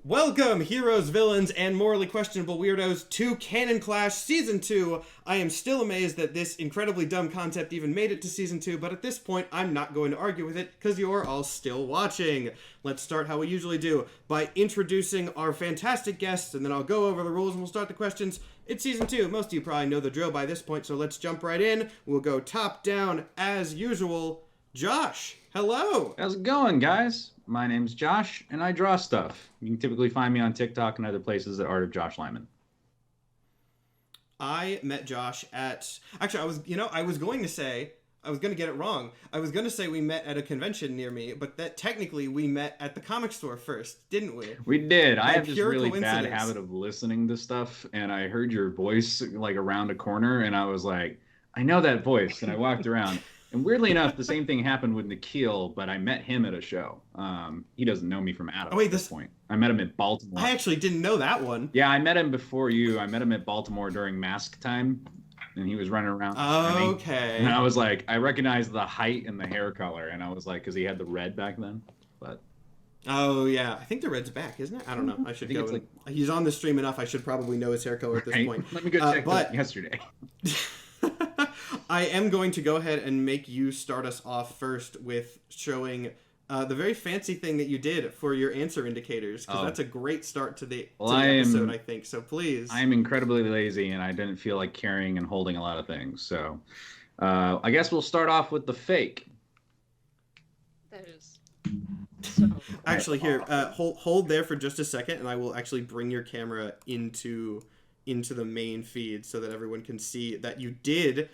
Welcome, heroes, villains, and morally questionable weirdos, to Canon Clash Season 2. I am still amazed that this incredibly dumb concept even made it to Season 2, but at this point, I'm not going to argue with it, because you're all still watching. Let's start how we usually do, by introducing our fantastic guests, and then I'll go over the rules and we'll start the questions. It's Season 2. Most of you probably know the drill by this point, so let's jump right in. We'll go top down, as usual. Josh, hello! How's it going, guys? My name's Josh, and I draw stuff. You can typically find me on TikTok and other places at Art of Josh Lyman. I met Josh at... Actually, I was going to say... I was going to get it wrong. I was going to say we met at a convention near me, but that technically we met at the comic store first, didn't we? We did. I have this pure really bad coincidence. habit of listening to stuff, and I heard your voice like around a corner, and I was like, I know that voice, and I walked around. And weirdly enough, the same thing happened with Nikhil, but I met him at a show. He doesn't know me from Adam at this point. I met him at Baltimore. I actually didn't know that one. Yeah, I met him before you. I met him at Baltimore during mask time, and he was running around. Okay. And I was like, I recognized the height and the hair color, and I was like, because he had the red back then. But oh, yeah. I think the red's back, isn't it? I don't know. I should go. He's on the stream enough. I should probably know his hair color at this point. Let me go check that yesterday. I am going to go ahead and make you start us off first with showing the very fancy thing that you did for your answer indicators, because that's a great start to the episode, I think. So please. I'm incredibly lazy, and I didn't feel like carrying and holding a lot of things. So I guess we'll start off with the fake. That is so... Actually, here, hold there for just a second, and I will actually bring your camera into the main feed so that everyone can see that you did,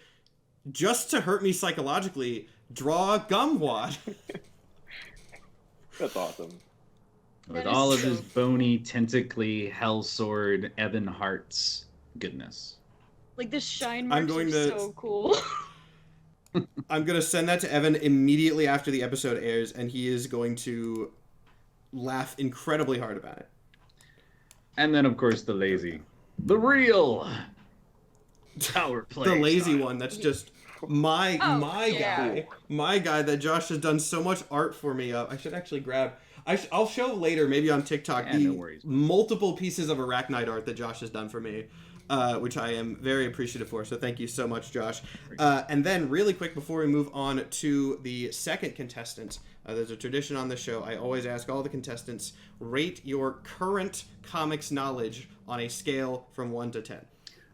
just to hurt me psychologically, draw Gumwad. That's awesome. With all of his bony, tentacly, hell sword, Evan Hart's goodness. Like, the shine marks are so cool. I'm going to send that to Evan immediately after the episode airs, and he is going to laugh incredibly hard about it. And then, of course, the real tower player. The lazy one, that's just my guy that Josh has done so much art for me of. I should actually grab... I'll show later, maybe on TikTok, the multiple pieces of Arachnite art that Josh has done for me, which I am very appreciative for. So thank you so much, Josh. And then, really quick, before we move on to the second contestant, there's a tradition on the show. I always ask all the contestants, rate your current comics knowledge on a scale from 1 to 10.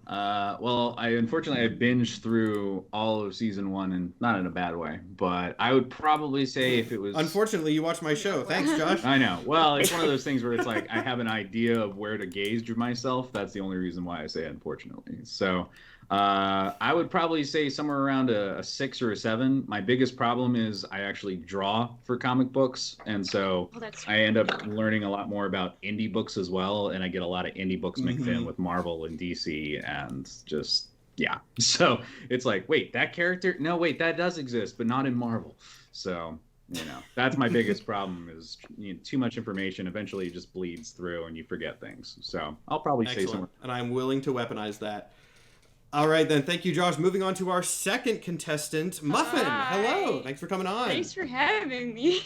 Well, unfortunately I binged through all of season 1, and not in a bad way, but I would probably say if it was... Unfortunately, you watched my show. Thanks, Josh. I know. Well, it's one of those things where it's like I have an idea of where to gauge myself. That's the only reason why I say unfortunately. So I would probably say somewhere around a 6 or a 7. My biggest problem is I actually draw for comic books, and so I end up learning a lot more about indie books as well, and I get a lot of indie books mixed in with Marvel and DC, and just, yeah. So it's like, wait, that character? No, wait, that does exist, but not in Marvel. So, that's my biggest problem is too much information. Eventually it just bleeds through and you forget things. So I'll probably say somewhere. And I'm willing to weaponize that. All right, then. Thank you, Josh. Moving on to our second contestant, Muffin. Hi. Hello. Thanks for coming on. Thanks for having me.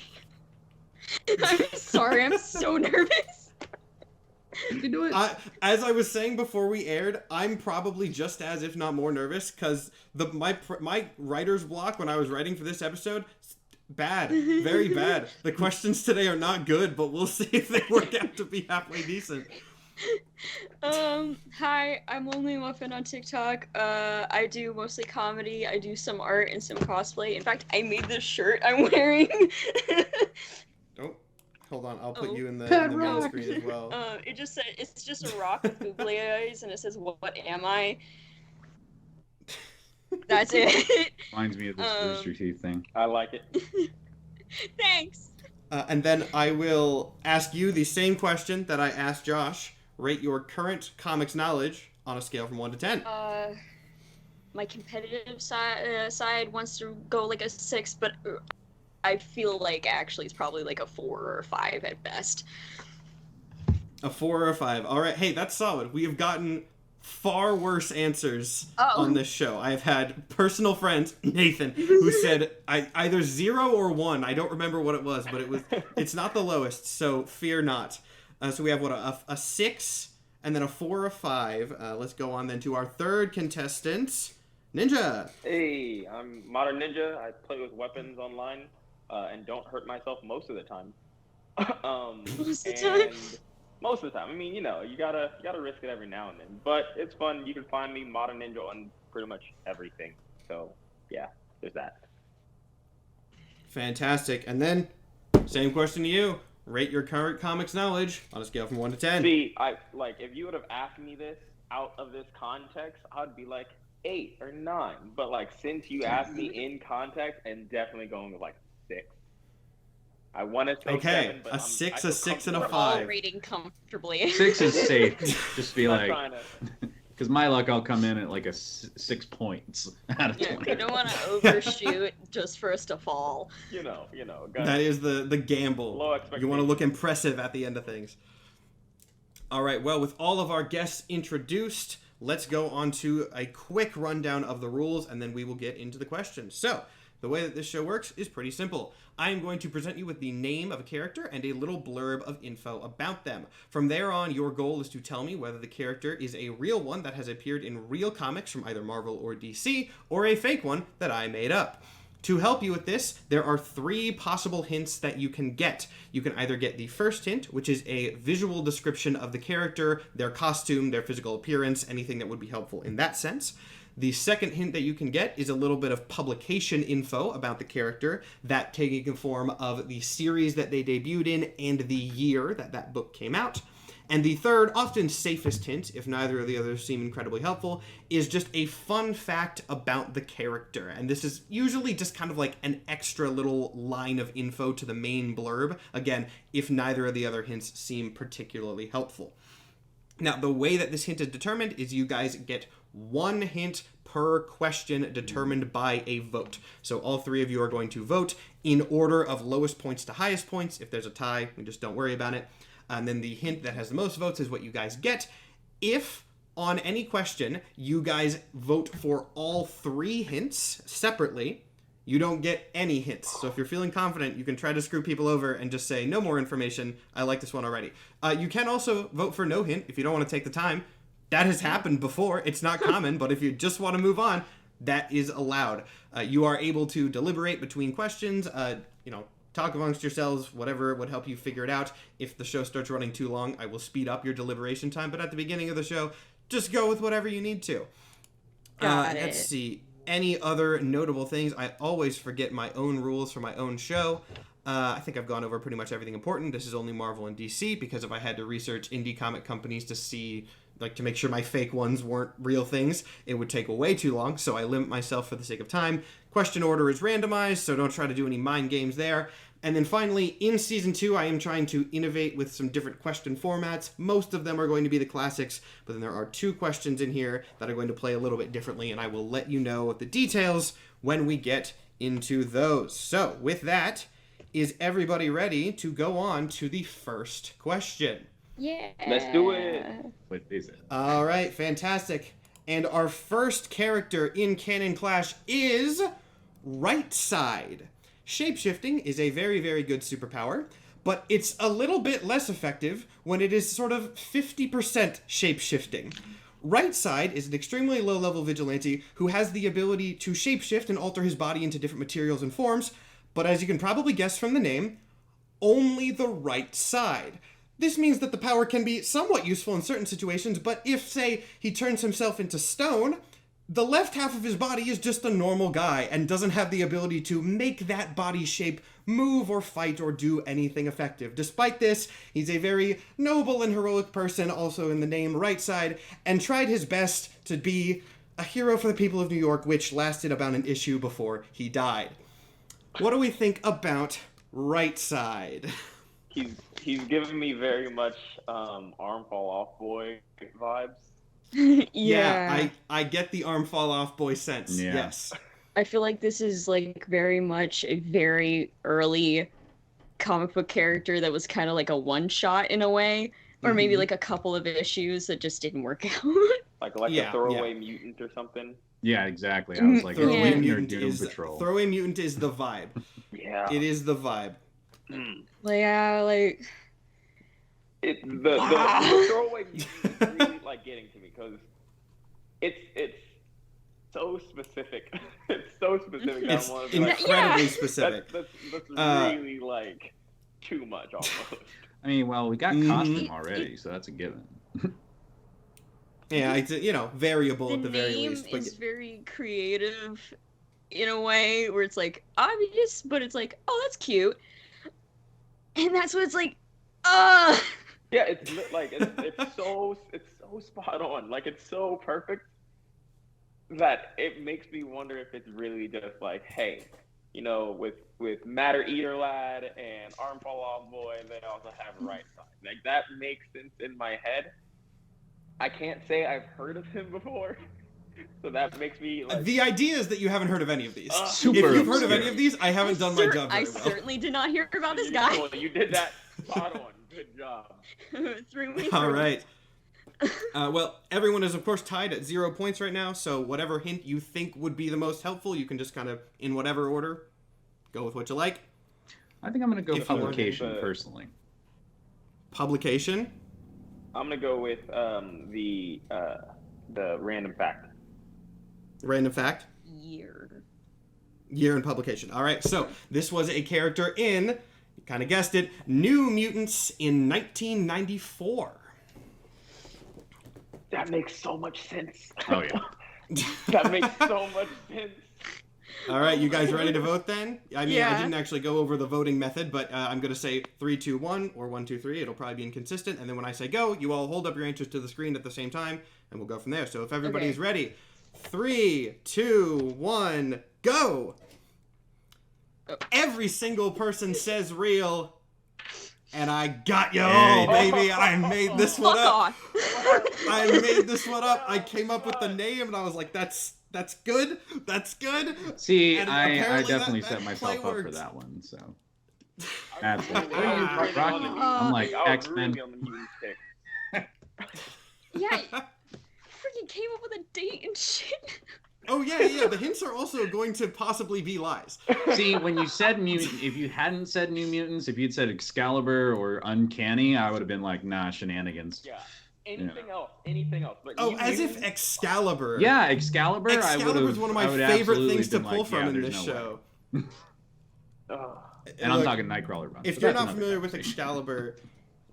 I'm sorry. I'm so nervous. You can do it. As I was saying before we aired, I'm probably just as, if not more, nervous because my writer's block when I was writing for this episode, bad, very bad. The questions today are not good, but we'll see if they work out to be halfway decent. Hi, I'm Only Muffin on TikTok. I do mostly comedy. I do some art and some cosplay. In fact, I made this shirt I'm wearing. Oh, hold on. I'll put you in the main screen as well. It's just a rock with googly eyes, and it says, "What am I?" That's it. Reminds me of this Rooster Teeth thing. I like it. Thanks. And then I will ask you the same question that I asked Josh. Rate your current comics knowledge on a scale from 1 to 10. My competitive side wants to go like a 6, but I feel like actually it's probably like a 4 or a 5 at best. A 4 or a 5. All right. Hey, that's solid. We have gotten far worse answers on this show. I have had personal friends, Nathan, who said either 0 or 1. I don't remember what it was, but it's not the lowest, so fear not. So we have a 6 and then a 4, a 5. Let's go on then to our third contestant, Ninja. Hey, I'm Modern Ninja. I play with weapons online and don't hurt myself most of the time. Most of the time? Most of the time. I mean, you gotta risk it every now and then. But it's fun. You can find me Modern Ninja on pretty much everything. So yeah, there's that. Fantastic. And then, same question to you. Rate your current comics knowledge on a scale from 1 to 10. See, if you would have asked me this out of this context, I'd be like 8 or 9. But since you asked me in context, I'm definitely going with 6. I want to say 7, but a 6, a 6, and a We're 5. all rating comfortably. 6 is safe. Just be I'm like, trying to... because my luck, I'll come in at a 6 points out of 20. You don't want to overshoot just for us to fall. That is the gamble. Low expectations. You want to look impressive at the end of things. All right, well, with all of our guests introduced, let's go on to a quick rundown of the rules, and then we will get into the questions. So, the way that this show works is pretty simple. I am going to present you with the name of a character and a little blurb of info about them. From there on, your goal is to tell me whether the character is a real one that has appeared in real comics from either Marvel or DC, or a fake one that I made up. To help you with this, there are 3 possible hints that you can get. You can either get the first hint, which is a visual description of the character, their costume, their physical appearance, anything that would be helpful in that sense. The second hint that you can get is a little bit of publication info about the character, that taking the form of the series that they debuted in and the year that that book came out. And the third, often safest hint, if neither of the others seem incredibly helpful, is just a fun fact about the character. And this is usually just kind of like an extra little line of info to the main blurb, again, if neither of the other hints seem particularly helpful. Now, the way that this hint is determined is you guys get 1 hint per question determined by a vote. So all 3 of you are going to vote in order of lowest points to highest points. If there's a tie, we just don't worry about it. And then the hint that has the most votes is what you guys get. If on any question you guys vote for all 3 hints separately, you don't get any hints. So if you're feeling confident, you can try to screw people over and just say, no more information. I like this one already. You can also vote for no hint if you don't want to take the time. That has happened before. It's not common, but if you just want to move on, that is allowed. You are able to deliberate between questions, talk amongst yourselves, whatever would help you figure it out. If the show starts running too long, I will speed up your deliberation time, but at the beginning of the show, just go with whatever you need to. Let's see. Any other notable things? I always forget my own rules for my own show. I think I've gone over pretty much everything important. This is only Marvel and DC, because if I had to research indie comic companies to see, to make sure my fake ones weren't real things, it would take way too long, so I limit myself for the sake of time. Question order is randomized, so don't try to do any mind games there. And then finally, in Season 2, I am trying to innovate with some different question formats. Most of them are going to be the classics, but then there are 2 questions in here that are going to play a little bit differently, and I will let you know the details when we get into those. So, with that, is everybody ready to go on to the first question? Yeah. Let's do it. What is it? All right, fantastic. And our first character in Canon Clash is Right Side. Shapeshifting is a very, very good superpower, but it's a little bit less effective when it is sort of 50% shapeshifting. Right Side is an extremely low-level vigilante who has the ability to shapeshift and alter his body into different materials and forms, but as you can probably guess from the name, only the right side. This means that the power can be somewhat useful in certain situations, but if, say, he turns himself into stone, the left half of his body is just a normal guy and doesn't have the ability to make that body shape move or fight or do anything effective. Despite this, he's a very noble and heroic person, also in the name Right Side, and tried his best to be a hero for the people of New York, which lasted about an issue before he died. What do we think about Right Side? He's giving me very much arm fall off boy vibes. Yeah. I get the arm fall off boy sense. Yeah. Yes. I feel like this is very much a very early comic book character that was kind of like a one-shot in a way, or maybe a couple of issues that just didn't work out. like a throwaway mutant or something. Yeah, exactly. I was like, Throwaway Doom mutant is Patrol. Throwaway mutant is the vibe. Yeah. It is the vibe. The throwaway mutant is really like getting to me because it's so specific. It's so specific. That It's I want to incredibly like, specific. That's really like too much almost. I mean, well, we got costume already, so that's a given. Yeah, it's variable at the very least. The name is very creative in a way where it's like obvious, but it's like, oh, that's cute, and that's what it's like. Yeah, it's like it's so spot on. Like it's so perfect that it makes me wonder if it's really just like, hey, with Matter Eater Lad and Arm Fall Off Boy, they also have a right side. Like that makes sense in my head. I can't say I've heard of him before, so that makes me like. The idea is that you haven't heard of any of these. If Super you've heard of any of these, I haven't done my job very well. I certainly did not hear about this guy. You did that spot on. Good job. All right. Well, everyone is, of course, tied at 0 points right now, so whatever hint you think would be the most helpful, you can just kind of, in whatever order, go with what you like. I think I'm going to go publication, personally. Publication? I'm going to go with the random fact. Random fact? Year and publication. All right, so this was a character in, you kind of guessed it, New Mutants in 1994. That makes so much sense. Oh, yeah. That makes so much sense. All right, you guys ready to vote then? I mean, yeah. I didn't actually go over the voting method, but I'm going to say 3, 2, 1 or 1, 2, 3. It'll probably be inconsistent. And then when I say go, you all hold up your answers to the screen at the same time, and we'll go from there. So if everybody's ready, 3, 2, 1, go! Every single person says real, and I got you all, baby. I made this one up. I made this one up. I came up with the name, and I was like, that's good. That's good. See, And I definitely that set myself up for works. that one, so. Absolutely. I'm like, X-Men. Yeah, freaking came up with a date and shit. Oh, yeah. The hints are also going to possibly be lies. See, when you said mutant, if you hadn't said New Mutants, if you'd said Excalibur or Uncanny, I would have been like, nah, shenanigans. Yeah. Anything else. But as if Excalibur. Yeah, Excalibur. Excalibur's one of my favorite things to pull from in this show. And I'm talking Nightcrawler runs. If you're not familiar with Excalibur,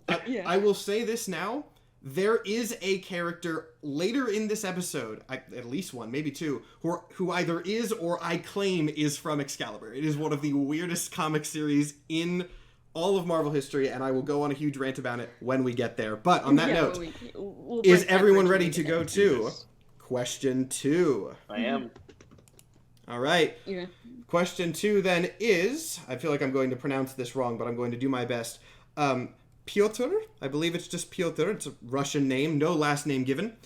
I will say this now. There is a character later in this episode, at least one, maybe two, who either is or I claim is from Excalibur. It is one of the weirdest comic series in all of Marvel history, and I will go on a huge rant about it when we get there. But on that note, we'll is everyone ready to go to question 2? I am. All right. Yeah. Question 2 then is, I feel like I'm going to pronounce this wrong, but I'm going to do my best. Pyotr, I believe it's just Pyotr. It's a Russian name, no last name given.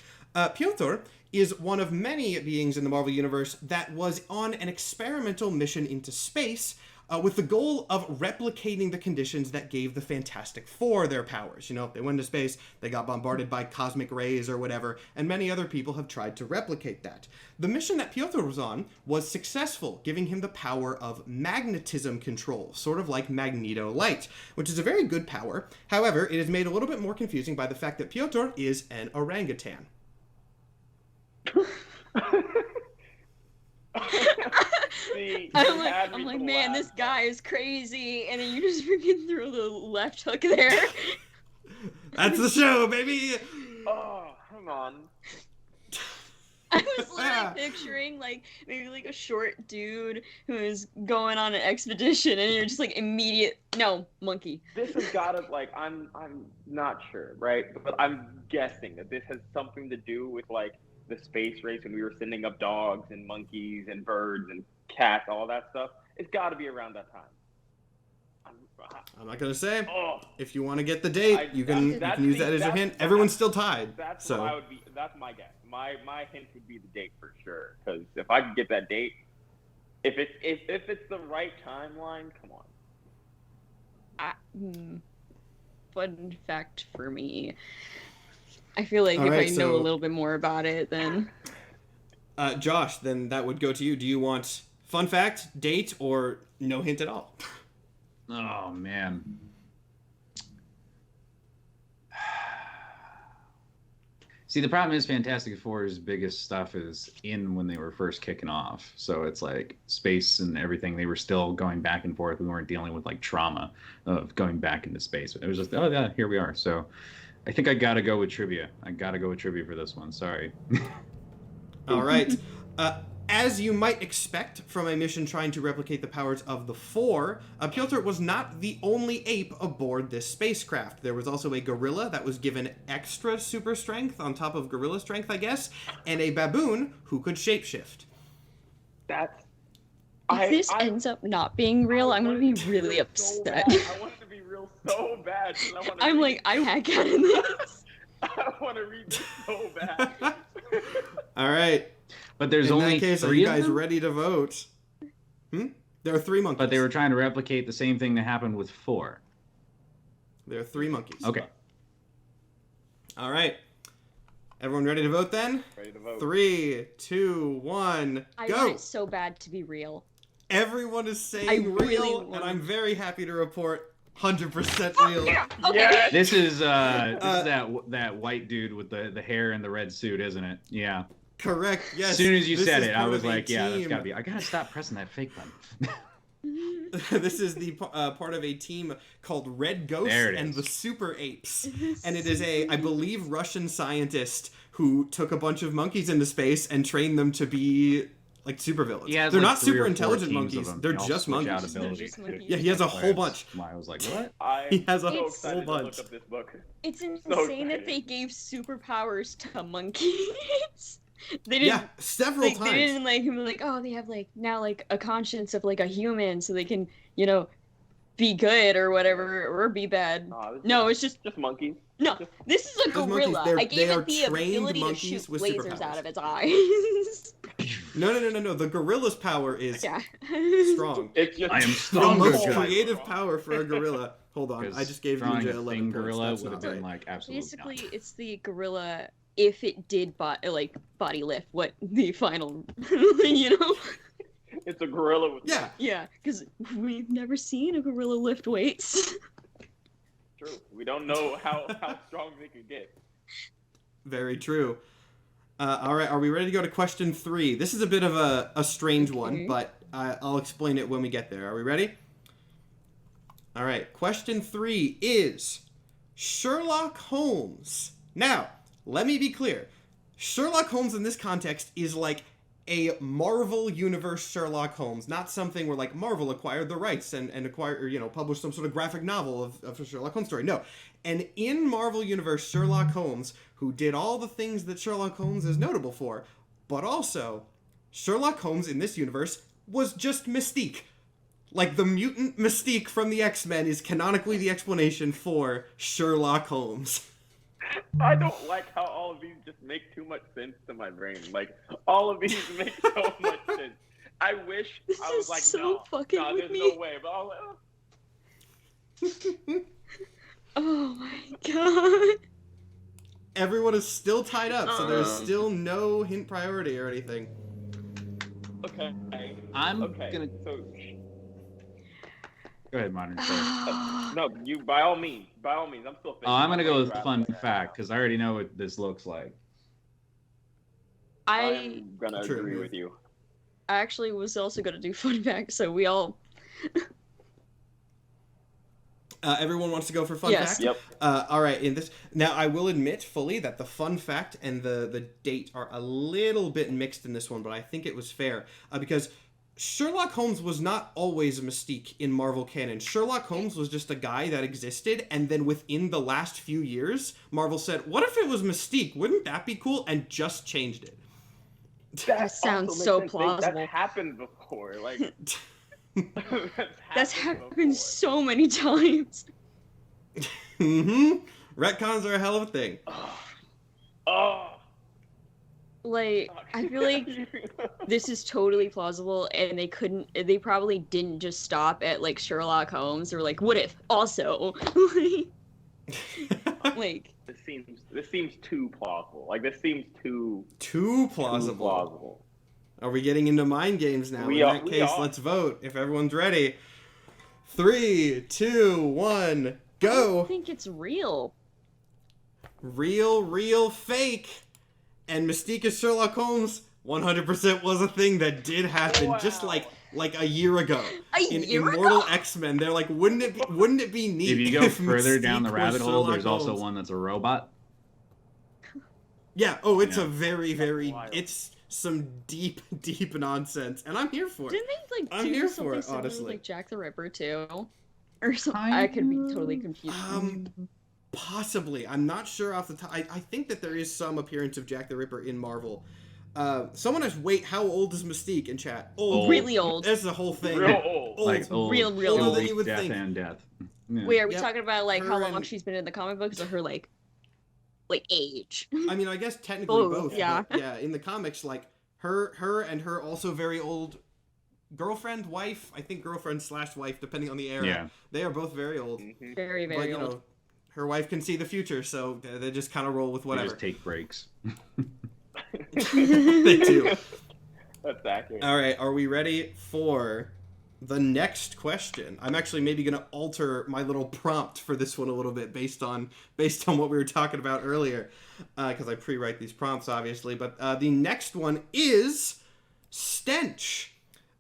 Pyotr is one of many beings in the Marvel Universe that was on an experimental mission into space with the goal of replicating the conditions that gave the Fantastic Four their powers. They went into space, they got bombarded by cosmic rays or whatever, and many other people have tried to replicate that. The mission that Pyotr was on was successful, giving him the power of magnetism control, sort of like Magneto Light, which is a very good power. However, it is made a little bit more confusing by the fact that Pyotr is an orangutan. See, I'm like, man, this guy is crazy, and then you just freaking threw the left hook there. That's the show, baby! Oh, come on. I was literally picturing, like, maybe, like, a short dude who is going on an expedition, and you're just, like, no, monkey. This has gotta, like, I'm not sure, right? But I'm guessing that this has something to do with, like, the space race when we were sending up dogs and monkeys and birds and cats, all that stuff. It's got to be around that time. I'm not gonna say. Oh, if you want to get the date, you can use that as your hint. Everyone's still tied. That's what I would be. That's my guess. My hint would be the date for sure. Because if I could get that date, if it's the right timeline, come on. Fun fact for me. I feel like I know a little bit more about it, then. Josh, then that would go to you. Do you want fun fact, date, or no hint at all? Oh, man. See, the problem is Fantastic Four's biggest stuff is in when they were first kicking off. So it's like space and everything. They were still going back and forth. We weren't dealing with like trauma of going back into space. It was just, oh yeah, here we are. So I think I got to go with trivia. I got to go with trivia for this one. Sorry. All right. As you might expect from a mission trying to replicate the powers of the Four, Piotr was not the only ape aboard this spacecraft. There was also a gorilla that was given extra super strength on top of gorilla strength, I guess, and a baboon who could shapeshift. That's... If this ends up not being real, I'm gonna be really upset. So I want it to be real so bad. I'm like, I heck out of this. I want to read this so bad. All right. But there's only in that case, are three you of guys them? ready to vote? There are 3 monkeys. But they were trying to replicate the same thing that happened with 4. There are 3 monkeys. Okay. All right. Everyone ready to vote then? Ready to vote. 3, 2, 1, I go! want it so bad to be real. Everyone is I saying really real, want and it. I'm very happy to report 100% real. Okay. Yes! This is that white dude with the hair and the red suit, isn't it? Yeah. Correct, yes. As soon as you This said is it, I part was of a like, yeah, that's team. gotta be. I gotta stop pressing that fake button. This is the part of a team called Red Ghost There it and is. the Super Apes. And it is a, I believe, Russian scientist who took a bunch of monkeys into space and trained them to be like supervillains. He has, They're like, not 3 or super 4 intelligent teams of monkeys. them. They're They all just switch out monkeys. abilities. They're just monkeys. Yeah, he has a whole bunch. I was like, what? He has a so whole excited to bunch. look up this book. It's insane excited. that they gave superpowers to monkeys. They didn't. Yeah, several They times. didn't like him like, oh, they have like now like a conscience of like a human, so they can, you know, be good or whatever or be bad. Nah, this No, is it's just just monkeys. no. This is a Those monkeys, gorilla. they're- I they gave are it the trained ability to monkeys shoot with lasers superpowers. out of its eyes. No. The gorilla's power is Yeah. strong. It's just I am The stronger, most guys. creative power for a gorilla. Hold on, I just gave drawing Ninja a 11 thing points. gorilla That's would have not been right. like absolutely Basically, not. it's the gorilla if it did body lift what the final, you know? It's a gorilla with Yeah, Yeah, because we've never seen a gorilla lift weights. True. We don't know how strong they could get. very true. All right, are we ready to go to question 3? This is a bit of a strange one, Okay. but I'll explain it when we get there. Are we ready? All right, question 3 is Sherlock Holmes. Now, let me be clear. Sherlock Holmes in this context is like a Marvel Universe Sherlock Holmes, not something where like Marvel acquired the rights and acquired, or, you know, published some sort of graphic novel of a Sherlock Holmes story. No, and in Marvel Universe Sherlock Holmes, who did all the things that Sherlock Holmes is notable for, but also Sherlock Holmes in this universe was just Mystique. Like the mutant Mystique from the X-Men is canonically the explanation for Sherlock Holmes. I don't like how all of these just make too much sense to my brain. Like, all of these make so much sense. I wish This I was is like, so no, fucking no, with there's me. no way. But I was like, Oh my god. Everyone is still tied up, so there's still no hint priority or anything. okay. I'm Okay. gonna So, go ahead, Modern. Sorry. no, you, by all means, I'm still thinking. Oh, I'm gonna go with Draft fun like fact because I already know what this looks like. I'm gonna True, agree yeah. with you. I actually was also gonna do fun fact, so we all. Everyone wants to go for fun Yes. fact? Yep. All right, in this now I will admit fully that the fun fact and the date are a little bit mixed in this one, but I think it was fair because Sherlock Holmes was not always a Mystique in Marvel canon. Sherlock Holmes was just a guy that existed, and then within the last few years, Marvel said, "What if it was Mystique? Wouldn't that be cool?" and just changed it. That sounds also so makes sense. plausible. That's happened before. Like, That's happened so many times. Mm-hmm. Retcons are a hell of a thing. Oh. Like, I feel like this is totally plausible, and they probably didn't just stop at like Sherlock Holmes or like, what if also? Like, This seems too plausible. Like, this seems too plausible. plausible. Are we getting into mind games now? We In are- that we case, are. let's vote. If everyone's ready. 3, 2, 1, I go! think it's real. real, fake. And Mystique as Sherlock Holmes 100% was a thing that did happen just like a year ago. In Immortal X-Men, they're like, wouldn't it be neat if you go further Mystique down the rabbit hole, there's Holmes? also one that's a robot. Yeah, it's a very, it's some deep nonsense, and I'm here for it. Didn't they I'm do here something for it, similar honestly. with, like, Jack the Ripper too? Or something? I could be totally confused. Possibly. I'm not sure off the top. I think that there is some appearance of Jack the Ripper in Marvel. Someone has how old is Mystique in chat? Old. Really old. That's the whole thing. Real old. Like old, real older old. than you would death think. and death. Yeah. Wait, are we talking about like Her how long and- she's been in the comic books, or her like age? I mean, I guess technically both. Yeah. But yeah, in the comics, like her and her also very old girlfriend, wife. I think girlfriend/wife, depending on the era. Yeah. They are both very old. Mm-hmm. Very, But very you old. know, her wife can see the future, so they just kind of roll with They whatever. just take breaks. They do. That's accurate. All right, are we ready for the next question? I'm actually maybe going to alter my little prompt for this one a little bit based on what we were talking about earlier, because I pre-write these prompts, obviously. But the next one is stench.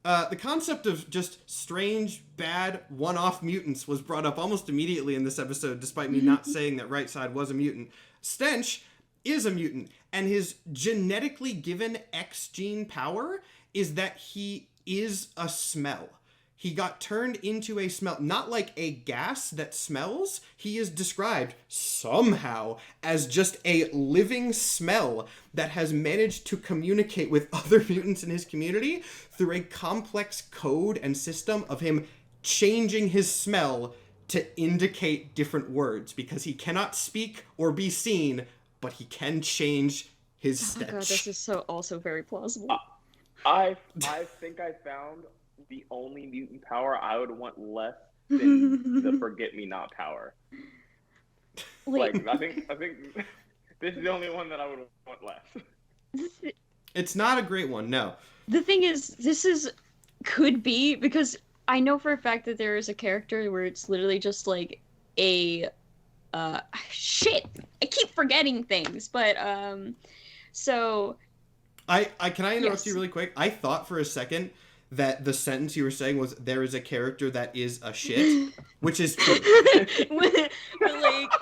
The concept of just strange, bad, one-off mutants was brought up almost immediately in this episode, despite me not saying that Right Side was a mutant. Stench is a mutant, and his genetically given X gene power is that he is a smell. He got turned into a smell, not like a gas that smells. He is described somehow as just a living smell that has managed to communicate with other mutants in his community through a complex code and system of him changing his smell to indicate different words, because he cannot speak or be seen, but he can change his stench. Oh god, this is so also very plausible. I think I found the only mutant power I would want less than the forget-me-not power. Like, I think this is the only one that I would want less. It's not a great one, no. the thing is, could be, because I know for a fact that there is a character where it's literally just like a shit. I keep forgetting things, but so I can I interrupt Yes. you really quick? I thought for a second that the sentence you were saying was there is a character that is a shit, which is true.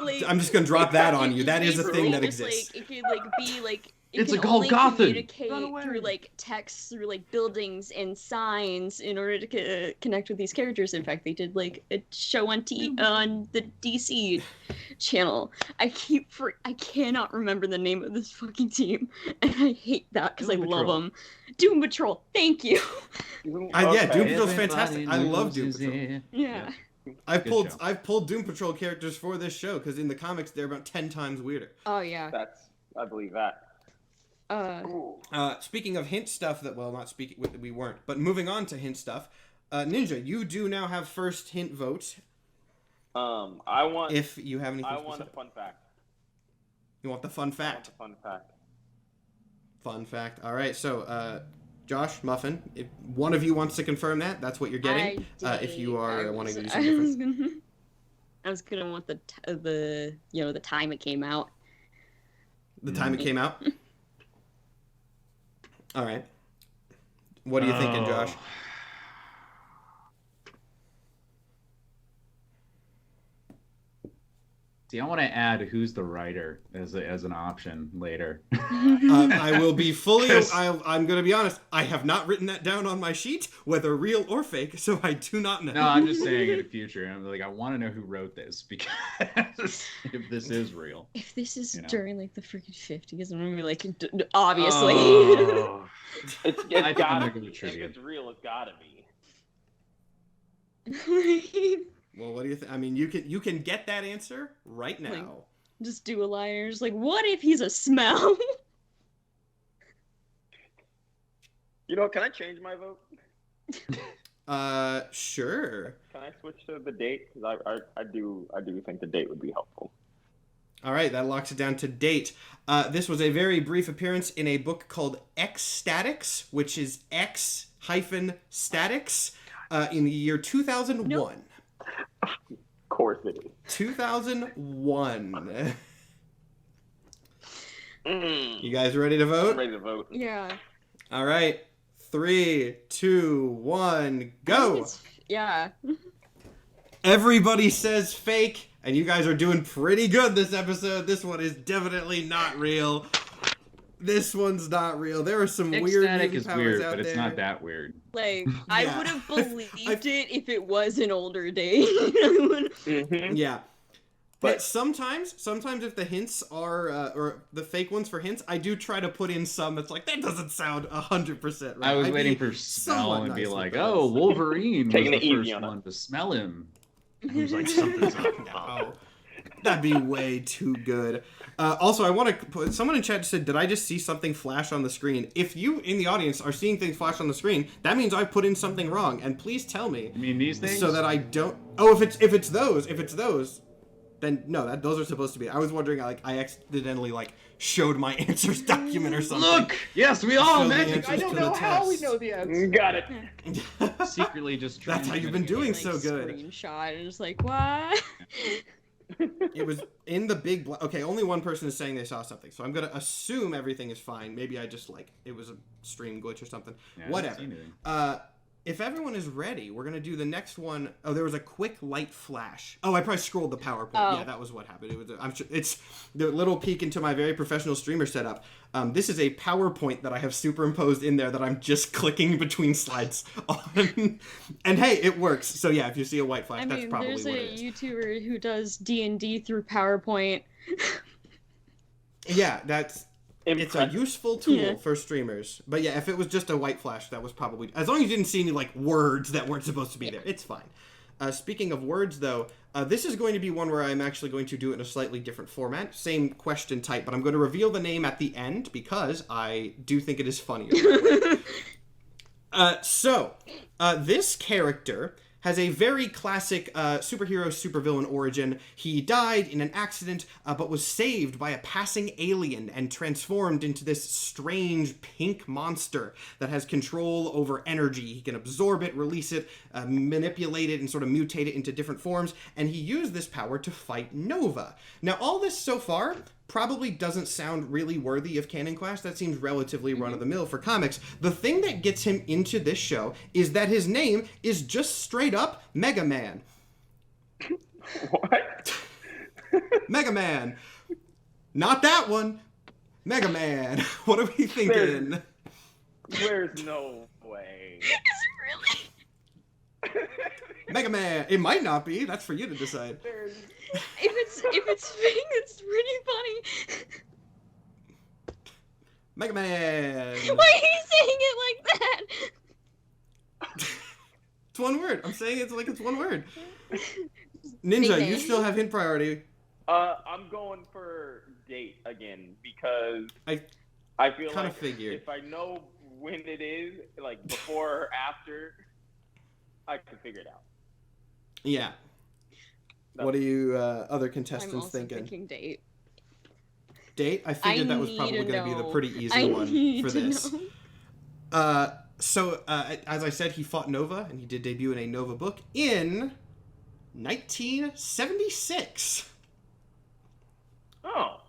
like I'm just gonna drop that on you. That is a thing that just, exists. Like, it could like be like It's can a called only Gotham. communicate Run away. through like text, through like buildings and signs in order to connect with these characters. In fact, they did like a show on the DC channel. I cannot remember the name of this fucking team, and I hate that because I Doom love Patrol. them. Doom Patrol, thank you. Yeah, Doom Okay. Patrol's fantastic. I love Doom Patrol. Yeah. I've Good show. pulled Doom Patrol characters for this show because in the comics they're about 10 times weirder. Oh yeah. I believe that. Ooh. Speaking of hint stuff we weren't, but moving on to hint stuff, Ninja, you do now have first hint vote. I want. If you have anything, I want a specific. fun fact. You want the fun I want fact? a fun fact. Fun fact. All right, so Josh, Muffin, if one of you wants to confirm that, that's what you're getting. If you are wanting to do something different. I was gonna want the the time it came out. The time it came out. All right. What are you thinking, Josh? See, I want to add who's the writer as an option later. I will be fully. Yes. I'm going to be honest. I have not written that down on my sheet, whether real or fake, so I do not know. No, I'm just saying in the future. I'm like, I want to know who wrote this because if this is real. If this is You know. during like the freaking 50s, I'm gonna be like, obviously. Oh. It's I think I'm gotta gonna go be. with If trivia. it's real, it's gotta be. Well, what do you think? I mean, you can get that answer right now. Like- Just do a liars. Like, what if he's a smell? You know, can I change my vote? Sure. Can I switch to the date? Because I do think the date would be helpful. All right, that locks it down to date. This was a very brief appearance in a book called X-Statics, which is X-Statics, in the year 2001. Nope. Of course it is. 2001. You guys ready to vote? I'm ready to vote. Yeah. All right. 3, 2, 1, go. Yeah. Everybody says fake, and you guys are doing pretty good this episode. This one is definitely not real. This one's not real. There are some weird Ecstatic mutant is powers weird, out but it's there. not that weird. Like, Yeah. I would have believed it if it was an older date. Yeah. But sometimes if the hints are, or the fake ones for hints, I do try to put in some that's like, that doesn't sound 100% right. I was I'd waiting be for smell and be nice like, with oh, those. Wolverine was Taking the it easy first on one him. to smell him. I was like, something's up. No. That'd be way too good. Also, I want to put, someone in chat said, did I just see something flash on the screen? If you in the audience are seeing things flash on the screen, that means I put in something wrong, and please tell me. You mean these things? So that I don't. Oh, if it's those, then no, those are supposed to be. I was wondering, like, I accidentally showed my answers document or something. Look! Yes, we all Show the magic. I answers don't to the know how we test. know the answer. Got it. Secretly just That's how you've been doing so good. Screenshot and just like, what? It was in the big okay, only one person is saying they saw something, so I'm gonna assume everything is fine. Maybe I just it was a stream glitch or something. Yeah, I haven't Whatever. seen anything. If everyone is ready, we're gonna do the next one. Oh, there was a quick light flash. Oh, I probably scrolled the PowerPoint. Oh. Yeah, that was what happened. It was. I'm sure it's the little peek into my very professional streamer setup. This is a PowerPoint that I have superimposed in there that I'm just clicking between slides on. And hey, it works. So yeah, if you see a white flash, that's probably there's what a it is. YouTuber who does D&D through PowerPoint. Yeah, it's a useful tool Yeah. for streamers. But yeah, if it was just a white flash, that was probably... As long as you didn't see any, words that weren't supposed to be there, it's fine. Speaking of words, though, this is going to be one where I'm actually going to do it in a slightly different format. Same question type, but I'm going to reveal the name at the end because I do think it is funnier. This character has a very classic superhero, supervillain origin. He died in an accident, but was saved by a passing alien and transformed into this strange pink monster that has control over energy. He can absorb it, release it, manipulate it, and sort of mutate it into different forms, and he used this power to fight Nova. Now, all this so far probably doesn't sound really worthy of canon class. That seems relatively run-of-the-mill for comics. The thing that gets him into this show is that his name is just straight up Mega Man. What? Mega Man. Not that one. Mega Man. What are we thinking? There's no way. Is it really? Mega Man. It might not be. That's for you to decide. There's... If it's fake, it's pretty funny. Mega Man. Why are you saying it like that? It's one word. I'm saying it's like it's one word. Big Ninja, name. you still have hint priority. I'm going for date again because I feel kinda like figured. if I know when it is, like before or after, I can figure it out. Yeah. What are you other contestants I'm also thinking? date. Date? I figured that was need probably to going to be the know. pretty easy I one need for to this. know. As I said, he fought Nova, and he did debut in a Nova book in 1976. Oh,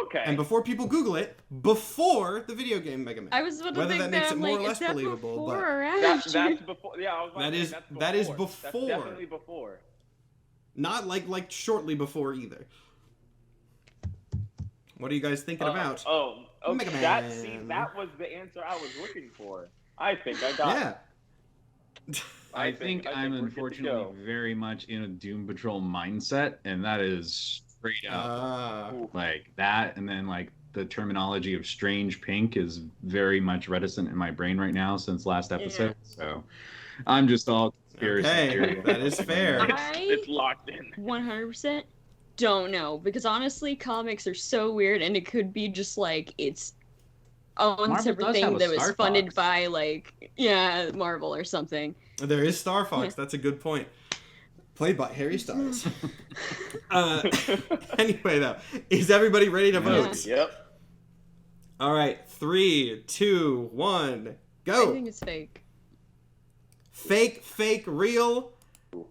okay. And before people Google it, before the video game Mega Man. I was about to Whether think that makes it I'm more or like, less is that believable, before but or that's after? before. Yeah, I was about That to is- say, that's before. that is That's before. definitely before. not like shortly before either. What are you guys thinking about? Oh, okay. Mega That Man. was the answer I was looking for. I think I got it. Yeah. I think I'm we're good to unfortunately go. very much in a Doom Patrol mindset, and that is straight up Ah. like that. And then the terminology of strange pink is very much reticent in my brain right now since last episode. So I'm just all conspiracy Okay, theory. that is fair. It's locked in. 100% don't know, because honestly, comics are so weird, and it could be just its own Marvel separate does thing have a that was Star funded Fox. by Marvel or something. There is Star Fox. That's a good point. Played by Harry Styles. Anyway, though, is everybody ready to vote? Yep. All right, 3, 2, 1, I go. think it's fake. Fake, real,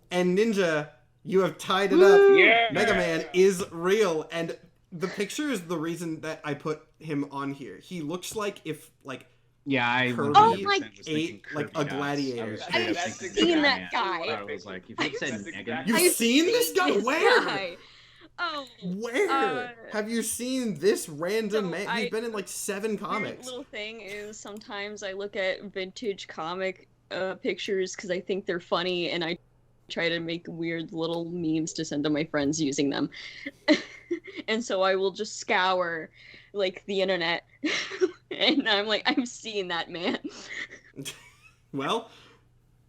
and Ninja, you have tied it up. Yeah. Mega Man is real, and the picture is the reason that I put him on here. He looks like if Yeah, I Kirby ate like a gladiator. I've seen that guy. I was like, if you said Megan, You've seen this guy? Where? Oh, where have you seen this random man? He's been in like 7 comics. Little thing is sometimes I look at vintage comic pictures because I think they're funny, and I try to make weird little memes to send to my friends using them. And so I will just scour like the internet, and I'm like, I'm seeing that man. Well,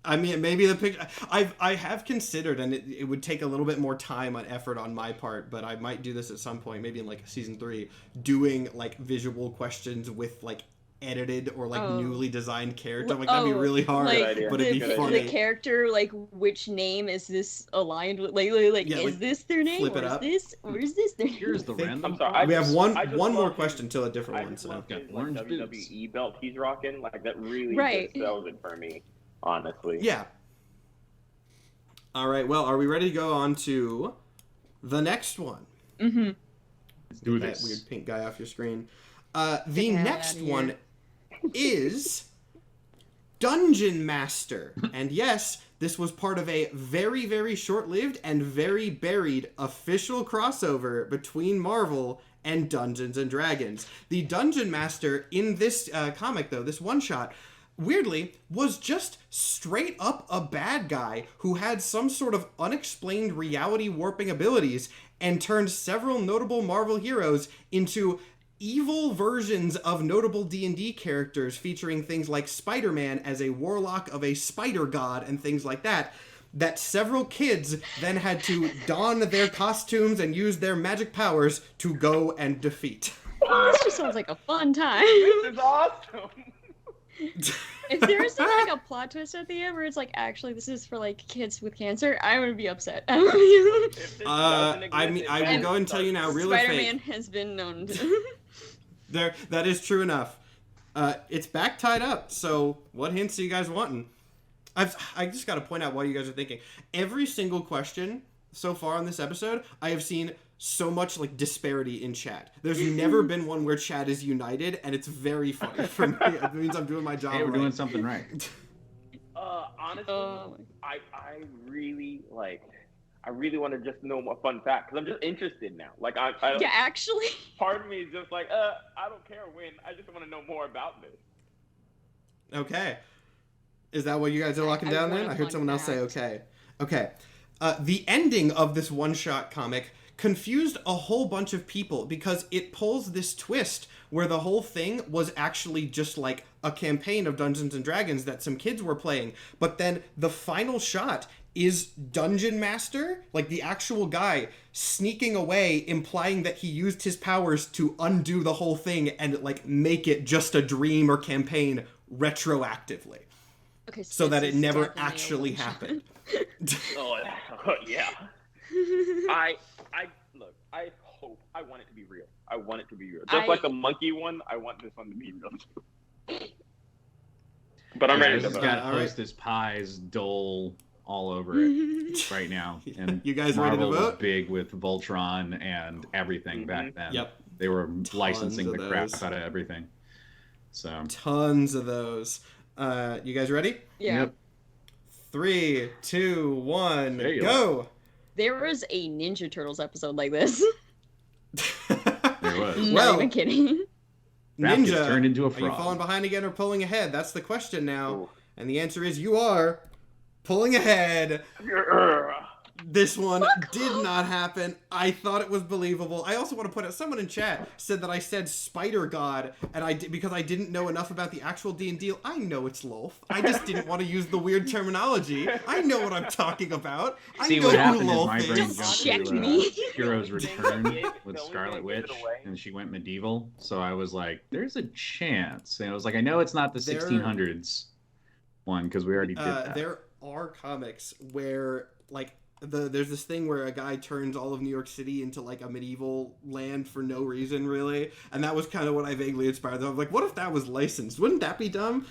I mean, maybe the picture. I have considered, and it would take a little bit more time and effort on my part, but I might do this at some point, maybe in like season 3, doing like visual questions with like edited or like newly designed character. Like that'd be really hard, but it'd be funny. The character, like, which name is this aligned with? Like yeah, is this their name? Flip it up. Or is this their name? Here's the random. I'm sorry, we have one more question till a different one. So orange WWE belt he's rocking, like that really just sells it for me, honestly. Yeah. All right. Well, are we ready to go on to the next one? Mm-hmm. Let's do this. That weird pink guy off your screen. The next one is Dungeon Master. And yes, this was part of a very, very short-lived and very buried official crossover between Marvel and Dungeons and Dragons. The Dungeon Master in this comic, though, this one-shot, weirdly, was just straight up a bad guy who had some sort of unexplained reality warping abilities and turned several notable Marvel heroes into evil versions of notable D&D characters, featuring things like Spider-Man as a warlock of a spider god and things like that several kids then had to don their costumes and use their magic powers to go and defeat. This just sounds like a fun time. This is awesome. If there isn't like a plot twist at the end where it's like, actually this is for like kids with cancer, I would be upset. I will go and tell you now, real or fake. Spider-Man has been known to. That is true enough. It's back tied up, so what hints are you guys wanting? I just got to point out while you guys are thinking. Every single question so far on this episode, I have seen so much like disparity in chat. There's never been one where chat is united, and it's very funny for me. It means I'm doing my job. Hey, we're doing something right. Honestly, I really want to just know a fun fact because I'm just interested now. Like I actually. Part of me is just like, I don't care when. I just want to know more about this. Okay. Is that what you guys are locking down then? I heard someone else say okay. Okay. The ending of this one-shot comic confused a whole bunch of people because it pulls this twist where the whole thing was actually just like a campaign of Dungeons and Dragons that some kids were playing. But then the final shot is Dungeon Master, like the actual guy, sneaking away, implying that he used his powers to undo the whole thing and like make it just a dream or campaign retroactively. Okay, so that it never actually happened. Yeah. I hope. I want it to be real. I want it to be real. Just like the monkey one, I want this one to be real too. But I'm ready to go. Got Hostess Pies Dole all over it right now. And you guys Marvel ready to vote? Was big with Voltron and everything back then. Yep. They were licensing the crap out of everything. So tons of those. You guys ready? Yeah. Yep. 3, 2, 1, go! There was a Ninja Turtles episode like this. There was. Not even kidding. Ninja, turned into a frog. Are you falling behind again or pulling ahead? That's the question now. Ooh. And the answer is you are pulling ahead. This one did not happen. I thought it was believable. I also want to put out, someone in chat said that I said Spider God, and because I didn't know enough about the actual D&D. I know it's Lolf. I just didn't want to use the weird terminology. I know what I'm talking about. See, I know what who happened Lolf is my brain jumped to Heroes Return with Scarlet Witch, and she went medieval. So I was like, "There's a chance." And I was like, "I know it's not the 1600s one because we already did that." There are comics where like. There's this thing where a guy turns all of New York City into like a medieval land for no reason, really, and that was kind of what I vaguely inspired. I was like, what if that was licensed? Wouldn't that be dumb?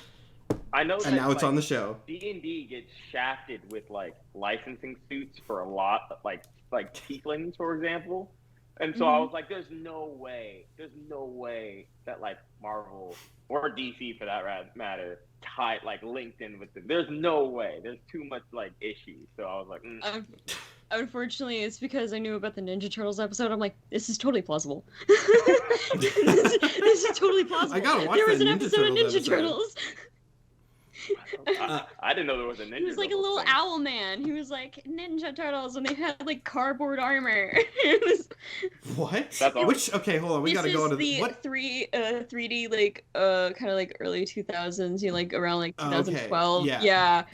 I know. And now it's on the show. D&D gets shafted with like licensing suits for a lot, like Tieflings, for example. And so I was like, there's no way that like Marvel or DC for that matter tied like linked in with it. There's no way. There's too much like issues. So I was like, unfortunately, it's because I knew about the Ninja Turtles episode. I'm like, this is totally plausible. this is totally plausible. I gotta watch there was that an episode of Ninja Turtles. I didn't know there was a Ninja Turtles. He was like a little thing. Owl Man. He was like Ninja Turtles, and they had like cardboard armor. It was... What? That's awesome. Which? Okay, hold on. We gotta go into the what? 3D like kind of like early 2000s. You know, like around like 2012. Okay.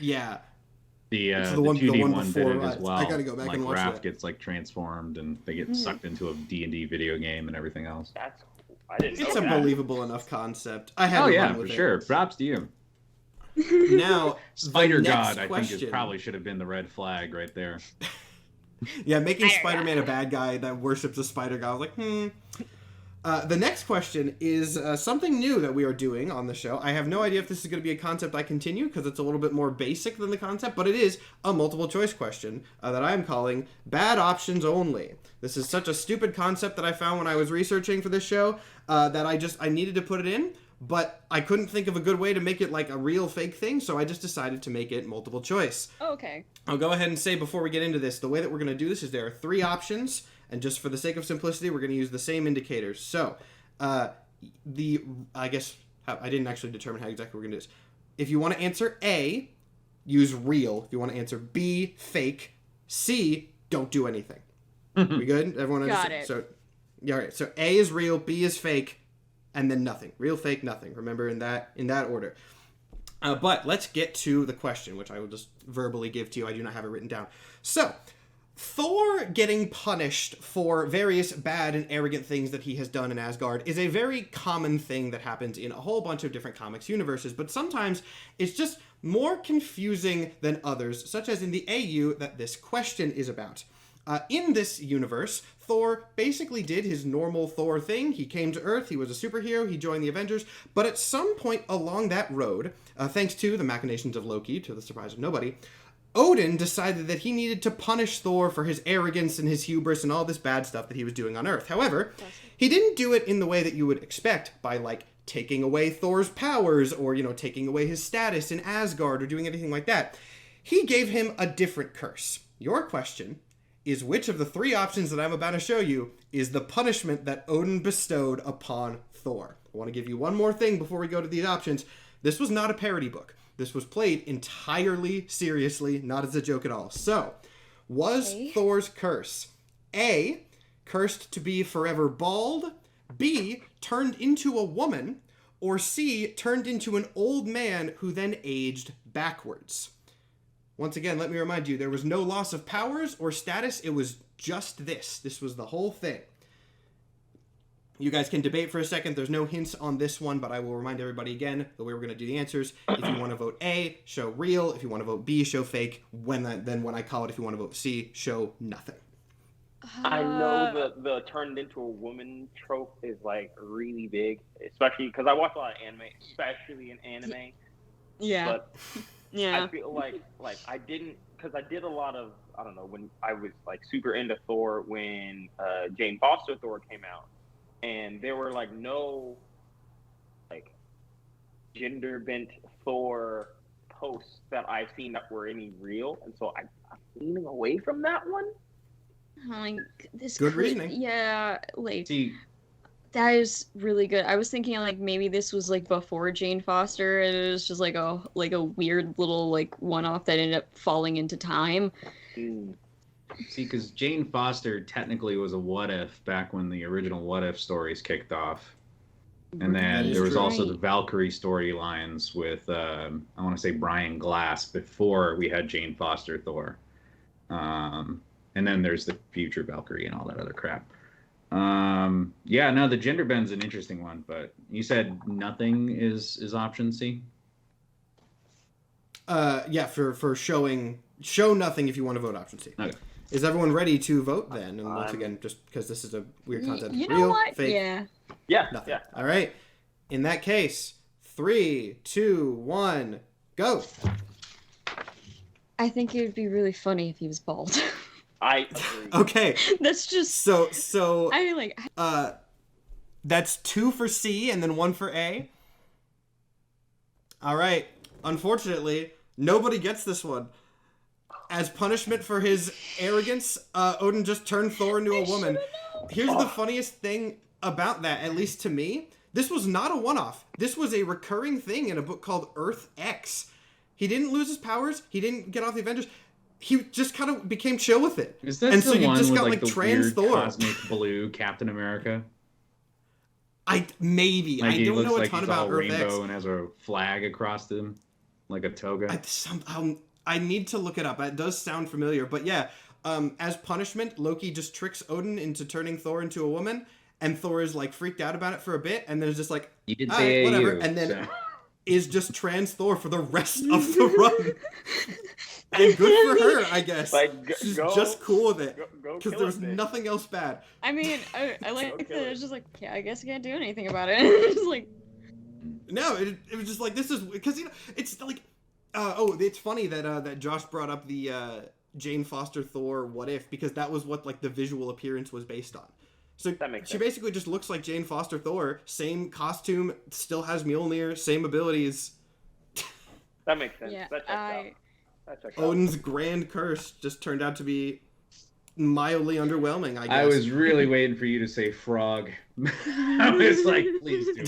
The the 2D one one before, did it as well. I gotta go back like and watch Raph that. gets like transformed and they get sucked into a D&D video game and everything else. That's cool. I didn't know It's a that. believable enough concept. I had Oh to yeah, run for with it. sure. Props to you. Now, Spider the next God, I think, question. probably should have been the red flag right there. Yeah, making Spider Spider-Man God. a bad guy that worships a spider god. I was like, The next question is something new that we are doing on the show. I have no idea if this is going to be a concept I continue because it's a little bit more basic than the concept, but it is a multiple choice question that I am calling Bad Options Only. This is such a stupid concept that I found when I was researching for this show that I needed to put it in, but I couldn't think of a good way to make it like a real fake thing, so I just decided to make it multiple choice. Oh, okay. I'll go ahead and say before we get into this, the way that we're going to do this is there are 3 options, and just for the sake of simplicity, we're going to use the same indicators. So, I guess I didn't actually determine how exactly we're going to do this. If you want to answer A, use real. If you want to answer B, fake. C, don't do anything. We good? Everyone Got understand? it. So, yeah, all right. So A is real, B is fake, and then nothing. Real, fake, nothing. Remember in that order. But let's get to the question, which I will just verbally give to you. I do not have it written down. So, Thor getting punished for various bad and arrogant things that he has done in Asgard is a very common thing that happens in a whole bunch of different comics universes, but sometimes it's just more confusing than others, such as in the AU that this question is about. In this universe, Thor basically did his normal Thor thing. He came to Earth, he was a superhero, he joined the Avengers, but at some point along that road, thanks to the machinations of Loki, to the surprise of nobody, Odin decided that he needed to punish Thor for his arrogance and his hubris and all this bad stuff that he was doing on Earth. However, he didn't do it in the way that you would expect, by like taking away Thor's powers or, taking away his status in Asgard or doing anything like that. He gave him a different curse. Your question is, which of the 3 options that I'm about to show you is the punishment that Odin bestowed upon Thor? I want to give you one more thing before we go to these options. This was not a parody book. This was played entirely seriously, not as a joke at all. So, was Thor's curse A, cursed to be forever bald, B, turned into a woman, or C, turned into an old man who then aged backwards? Once again, let me remind you, there was no loss of powers or status. It was just this. This was the whole thing. You guys can debate for a second. There's no hints on this one, but I will remind everybody again the way we're going to do the answers. If you want to vote A, show real. If you want to vote B, show fake. Then when I call it, if you want to vote C, show nothing. I know the turned into a woman trope is like really big, especially because I watch a lot of anime, especially in anime. Yeah. But yeah. I feel like I didn't, because I did a lot of, I don't know, when I was like super into Thor when Jane Foster Thor came out. And there were like no like gender bent Thor posts that I've seen that were any real, and so I'm leaning away from that one. Like this Good reasoning. Yeah, like See, that is really good. I was thinking like maybe this was like before Jane Foster, and it was just like a weird little like one-off that ended up falling into time. See, because Jane Foster technically was a what if back when the original what if stories kicked off. And then there was also the Valkyrie storylines with, I want to say Brian Glass before we had Jane Foster Thor. And then there's the future Valkyrie and all that other crap. Yeah, no, the gender bend's an interesting one, but you said nothing is option C? Yeah, for show nothing if you want to vote option C. Okay. Is everyone ready to vote then? And once again, just because this is a weird concept, You know real, what? fake, Yeah. nothing. Yeah. All right. In that case, 3, 2, 1, go. I think it would be really funny if he was bald. I agree. Okay. That's just So I like. that's 2 for C and then 1 for A. All right. Unfortunately, nobody gets this one. As punishment for his arrogance, Odin just turned Thor into a woman. Here's the funniest thing about that, at least to me. This was not a one-off. This was a recurring thing in a book called Earth X. He didn't lose his powers. He didn't get off the Avengers. He just kind of became chill with it. Is that and the so you one just with got like the trans weird Thor. cosmic blue Captain America? Maybe. Like I he don't looks know a like ton he's about all Earth X. rainbow and has a flag across him, like a toga. I need to look it up. It does sound familiar, but yeah. As punishment, Loki just tricks Odin into turning Thor into a woman, and Thor is like freaked out about it for a bit, and then is just like, You did all say right, whatever, AU, and then so. is just trans Thor for the rest of the run. And good for her, I guess. Like, She's just cool with it. Go Because kill there was it, bitch. nothing else bad. I mean, I like Okay. that. It's just like, yeah, I guess I can't do anything about it. It's just like, No, it was just like, this is... Because, you know, it's like... it's funny that that Josh brought up the Jane Foster Thor What If, because that was what like the visual appearance was based on. So That makes she sense. basically just looks like Jane Foster Thor, same costume, still has Mjolnir, same abilities. That makes sense. yeah, That checks out. That checks out. Odin's grand curse just turned out to be mildly underwhelming, I guess. I was really waiting for you to say frog. I was like, please do.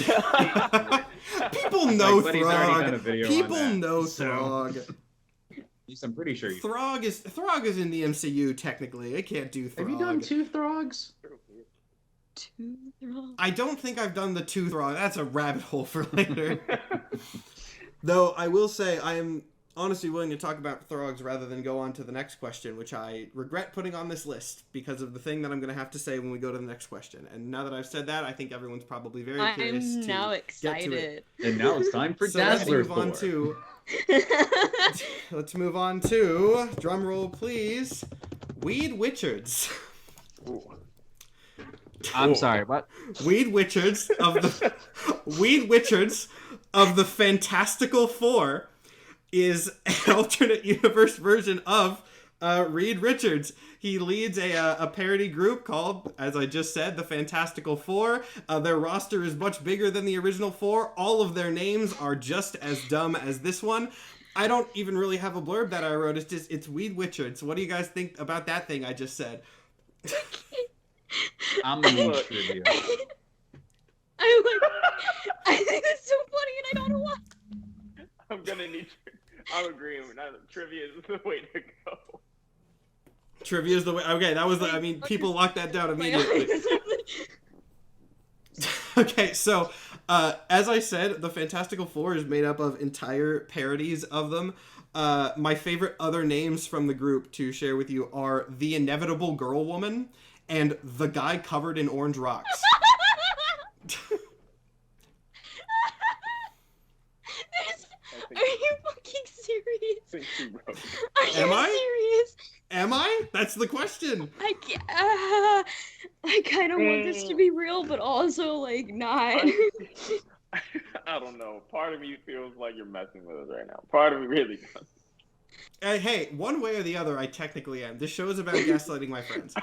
People know Like, buddy's already done a Throg. video on People that, know so- Throg. At least I'm pretty sure you. Throg is in the MCU technically. It can't do Throg. Have you done 2 Throgs? two wrong. I don't think I've done the 2 Throg. That's a rabbit hole for later. Though I will say I am honestly willing to talk about Throgs rather than go on to the next question, which I regret putting on this list because of the thing that I'm going to have to say when we go to the next question. And now that I've said that, I think everyone's probably very curious I'm to now get to it. excited. And now it's time for So let's Dazzler move on Thor. to let's move on to drum roll please. Weed Witchards. Ooh. I'm sorry, what? Weed Witchards of the Fantastical Four is an alternate universe version of Reed Richards. He leads a parody group called, as I just said, the Fantastical Four. Their roster is much bigger than the original four. All of their names are just as dumb as this one. I don't even really have a blurb that I wrote. It's Weed Witchards. What do you guys think about that thing I just said? I'm gonna need trivia. I think that's so funny, and I don't know why. I'm gonna need. I'm agreeing. Trivia is the way to go. Trivia is the way. Okay, that was the. I mean, people locked that down immediately. Okay, so as I said, the Fantastical Four is made up of entire parodies of them. My favorite other names from the group to share with you are The Inevitable Girl Woman and The Guy Covered in Orange Rocks. Are you fucking serious? Think she wrote. Are you Am I? serious? Am I? That's the question. I kind of want this to be real, but also like not. I don't know. Part of me feels like you're messing with us right now. Part of me really does. Hey, one way or the other, I technically am. This show is about gaslighting my friends.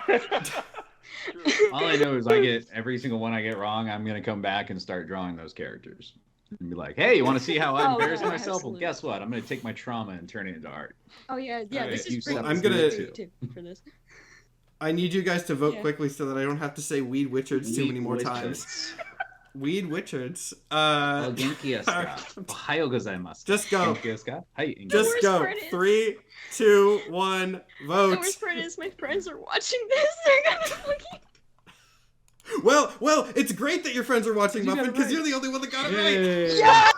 All I know is I get every single one I get wrong. I'm gonna come back and start drawing those characters and be like, "Hey, you want to see how I Oh, embarrass yeah, myself? Well, absolutely. guess what? I'm gonna take my trauma and turn it into art." Oh yeah. Alright, This you is pretty. said I'm gonna- too for this. I need you guys to vote Yeah. quickly so that I don't have to say Weed Witchards too many more times. Weed Witchards. Genki desu ka? Ohayo gozaimasu. Just go. Genki desu ka? Hi, English. Just worst go. part is- 3, 2, 1, The vote. worst part is my friends are watching this. They're gonna fucking. Well, it's great that your friends are watching You got Muffin it because right. you're the only one that got it Yay. right.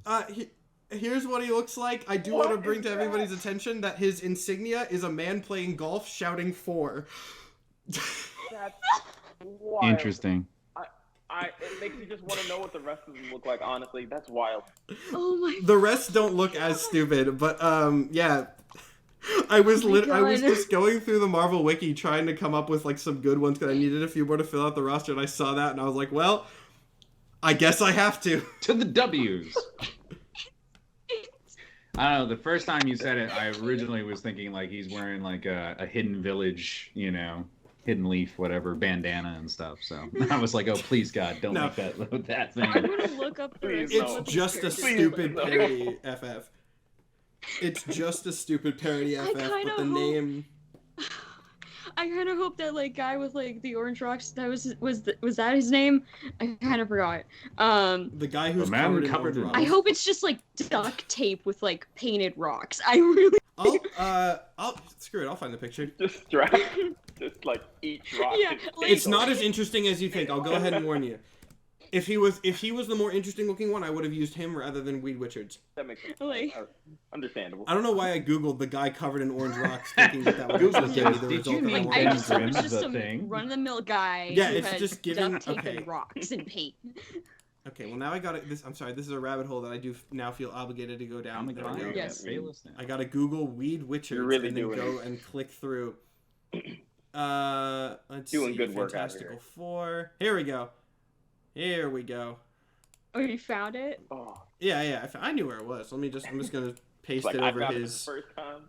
Nice. Here's what he looks like. I do What want to bring is to that? everybody's attention that his insignia is a man playing golf shouting 4. That's wild. Interesting. It makes me just want to know what the rest of them look like. Honestly, that's wild. Oh my. The rest don't look as stupid, but yeah. I was Oh my I was God. just going through the Marvel wiki trying to come up with like some good ones because I needed a few more to fill out the roster, and I saw that and I was like, well, I guess I have to. To the W's. I don't know. The first time you said it, I originally was thinking like he's wearing like a Hidden Village, you know, Hidden Leaf, whatever, bandana and stuff. So I was like, oh, please, God, don't make that thing. I'm gonna look up the rest It's of these just a characters. stupid parody, FF. It's just a stupid parody, FF, but the name... I kind of hope that like guy with like the orange rocks, that was that his name? I kind of forgot. The guy who's covered in orange rocks. I hope it's just like duct tape with like painted rocks. I really. I'll screw it. I'll find the picture. Just strap, just like each rock. Yeah, like, It's not as interesting as you think. I'll go ahead and warn you. If he was the more interesting looking one, I would have used him rather than Weed Witchards. That makes sense. Like, Understandable. I don't know why I googled the guy covered in orange rocks, thinking that was Google going to give me the Did result you that I mean wanted. I just hope it's Grim's just the some thing? run-of-the-mill guy. Yeah, who it's has just giving- duct tape okay. and rocks and paint. Okay, well now I got it. I'm sorry. This is a rabbit hole that I do now feel obligated to go down. There we go. Yes. I gotta Google Weed Witchards You're really and then doing go it. and click through. Let's Doing see. good work out Fantastical here. Four. Here we go. Here we go. Oh, you found it? Oh, Yeah. I knew where it was. I'm just gonna paste like it I over found it his. the first time.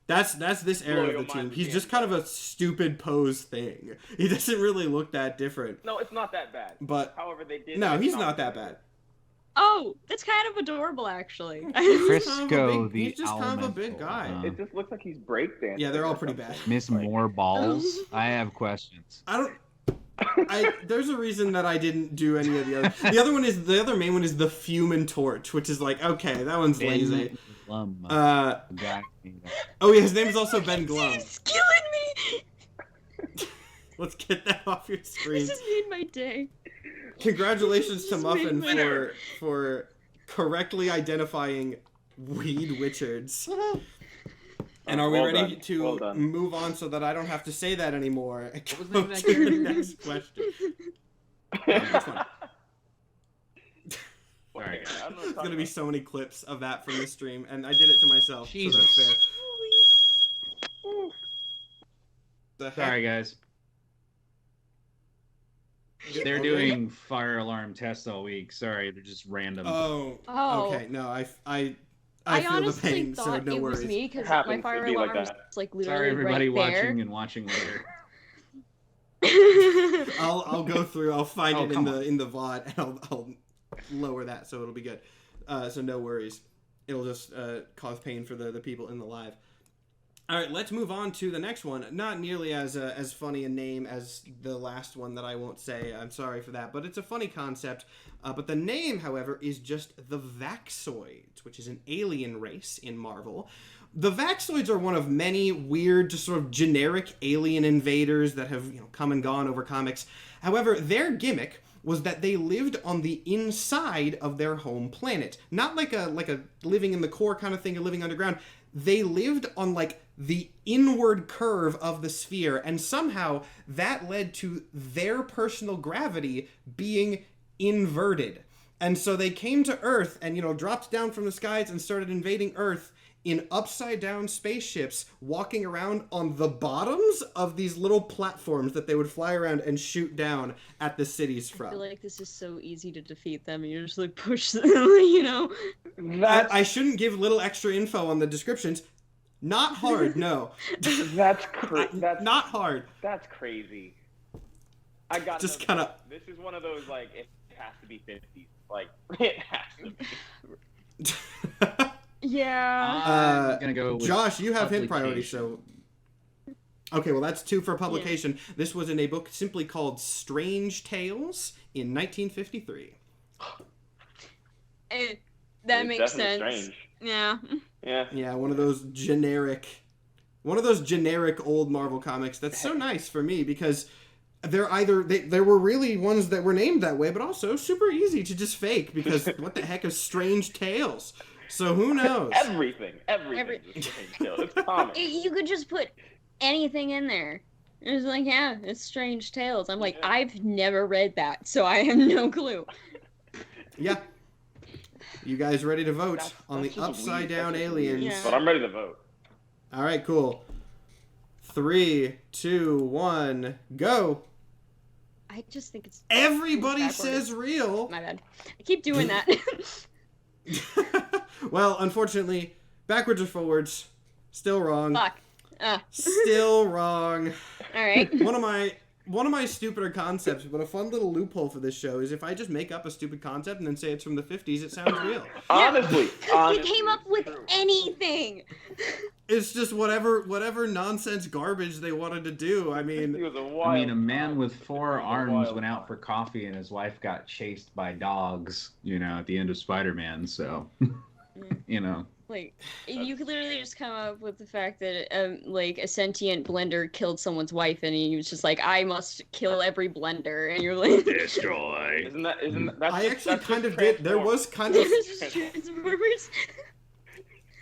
That's this era of Loyal the team. minded He's man. just kind of a stupid pose thing. He doesn't really look that different. No, it's not that bad. But However, they did. no, it's he's not that bad. Oh, that's kind of adorable, actually. Frisco, the He's just kind of a big elemental, guy. It just looks like he's breakdancing. Yeah, they're all or pretty something. bad. Miss Like- More Balls. I have questions. There's a reason that I didn't do any of the other. The other main one is the Fume and Torch, which is like, okay, that one's lazy. Glum, Oh yeah, his name is also Ben Glum. He's killing me! Let's get that off your screen. This has made my day. Congratulations to This Muffin made my- for correctly identifying Weed Witchards. And are we Well ready done. to Well done. move on so that I don't have to say that anymore? was the Go name of that to the character? next question. That's fine. Sorry, guys. I don't know what There's you're gonna be talking so many clips of that from the stream, and I did it to myself, so Jesus. that's fair. The heck? Sorry, guys. They're Okay. doing fire alarm tests all week. Sorry, they're just random. Oh. Oh. Okay. No, I I feel the honestly pain, so thought no it worries. was me because Happens my to fire be like alarm is that. like literally Sorry, everybody right watching there. and watching later. I'll go through. I'll find Oh, it come in the VOD, and I'll lower that so it'll be good. So no worries. It'll just cause pain for the people in the live. All right, let's move on to the next one. Not nearly as funny a name as the last one that I won't say. I'm sorry for that, but it's a funny concept. But the name, however, is just the Vaxoids, which is an alien race in Marvel. The Vaxoids are one of many weird, just sort of generic alien invaders that have come and gone over comics. However, their gimmick was that they lived on the inside of their home planet, not like a living in the core kind of thing or living underground. They lived on like the inward curve of the sphere, and somehow that led to their personal gravity being inverted. And so they came to Earth and dropped down from the skies and started invading Earth in upside down spaceships, walking around on the bottoms of these little platforms that they would fly around and shoot down at the cities I from. feel like this is so easy to defeat them. You just like push them, about. I shouldn't give little extra info on the descriptions. Not hard, no. That's Not hard. That's crazy. I got Just kind of. This is one of those like it has to be 50s. Like it has to be. Yeah. I'm gonna go with Josh, you have hint priority, publication. so. Okay, well that's 2 for publication. Yeah. This was in a book simply called Strange Tales in 1953. That makes sense. Strange. Yeah. Yeah, one of those generic old Marvel comics that's so nice for me because there were really ones that were named that way, but also super easy to just fake because what the heck is Strange Tales? So who knows? Everything. is Strange Tales. It's comic. You could just put anything in there. It's like, yeah, it's Strange Tales. I'm like, I've never read that, so I have no clue. Yeah. You guys ready to vote on the just upside weird. down That's just aliens? weird. Yeah. But I'm ready to vote. All right, cool. 3, 2, 1, go. I just think it's Everybody backwards. says real. My bad. I keep doing that. Well, unfortunately, Backwards or forwards? Still wrong. Fuck. Still wrong. All right. One of my stupider concepts, but a fun little loophole for this show is if I just make up a stupid concept and then say it's from the 50s, it sounds real. Honestly, You came up with anything. It's just whatever nonsense garbage they wanted to do. I mean, a man with 4 arms went out for coffee and his wife got chased by dogs, at the end of Spider-Man, so, Like, you could literally just come up with the fact that, a sentient blender killed someone's wife, and he was just like, I must kill every blender, and you're like... Destroy. Isn't that I actually kind of did. There was kind of... Transformers.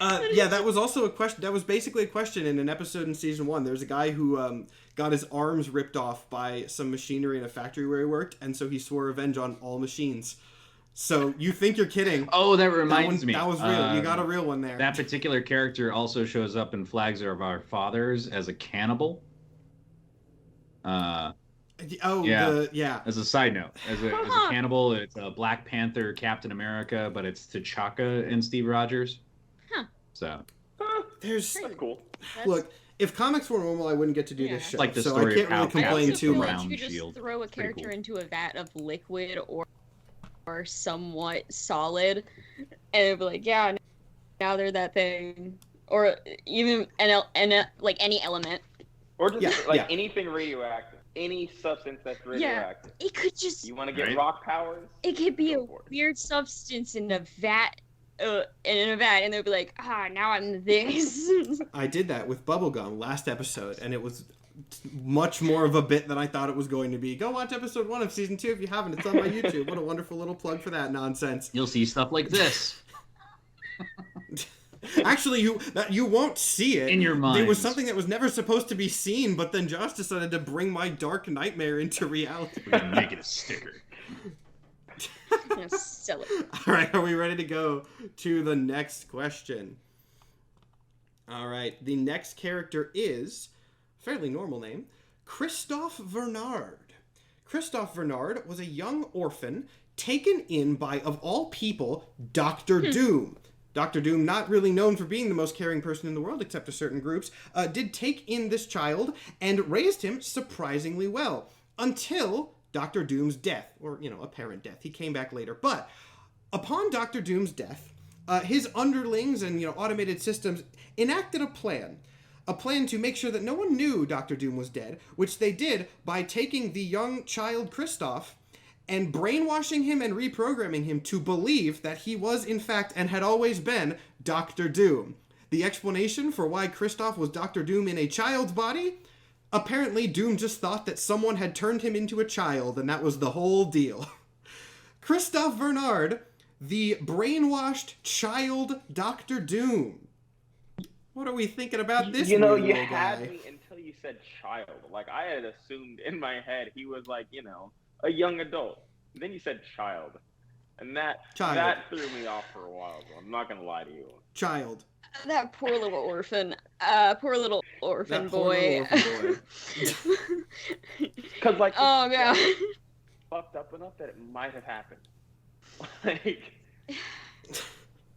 Yeah, that was also a question. That was basically a question in an episode in season 1. There's a guy who got his arms ripped off by some machinery in a factory where he worked, and so he swore revenge on all machines. So you think you're kidding? Oh, that reminds me. That was real. You got a real one there. That particular character also shows up in Flags of Our Fathers as a cannibal. Yeah. As a side note, as a cannibal, it's a Black Panther, Captain America, but it's T'Chaka and Steve Rogers. Huh. So. That's cool. Look, if comics were normal, I wouldn't get to do this show. Like the so story I can't of really how complain I too feel much. like you could just Shield. throw a Pretty character cool. into a vat of liquid or somewhat solid, and it'd be like, yeah, now they're that thing, or even like any element. Or just Yeah. anything radioactive. Any substance that's radioactive. It could just. You want to get Right. rock powers? It could be a Go for it. weird substance in a vat, and they'll be like, now I'm this. I did that with Bubblegum last episode, and it was much more of a bit than I thought it was going to be. Go watch episode 1 of season 2 if you haven't. It's on my YouTube. What a wonderful little plug for that nonsense. You'll see stuff like this. Actually, you won't see it. In your mind. It was something that was never supposed to be seen, but then Josh decided to bring my dark nightmare into reality. We're gonna make it a sticker. I'm gonna sell it. All right, are we ready to go to the next question? All right, the next character is a fairly normal name, Christophe Vernard. Christophe Vernard was a young orphan taken in by, of all people, Dr. Doom. Dr. Doom, not really known for being the most caring person in the world, except to certain groups, did take in this child and raised him surprisingly well, until Dr. Doom's death, or, apparent death. He came back later. But upon Dr. Doom's death, his underlings and, automated systems enacted a plan to make sure that no one knew Dr. Doom was dead, which they did by taking the young child Christoph and brainwashing him and reprogramming him to believe that he was, in fact, and had always been, Dr. Doom. The explanation for why Christoph was Dr. Doom in a child's body? Apparently, Doom just thought that someone had turned him into a child, and that was the whole deal. Christophe Vernard, the brainwashed child Dr. Doom. What are we thinking about this You little had guy? me until you said child. Like, I had assumed in my head he was like, a young adult. Then you said child. And that threw me off for a while, bro. I'm not going to lie to you. Child. That poor little orphan. Poor little orphan That poor boy. little orphan boy. Because, like, Oh, God. fucked up enough that it might have happened. Like,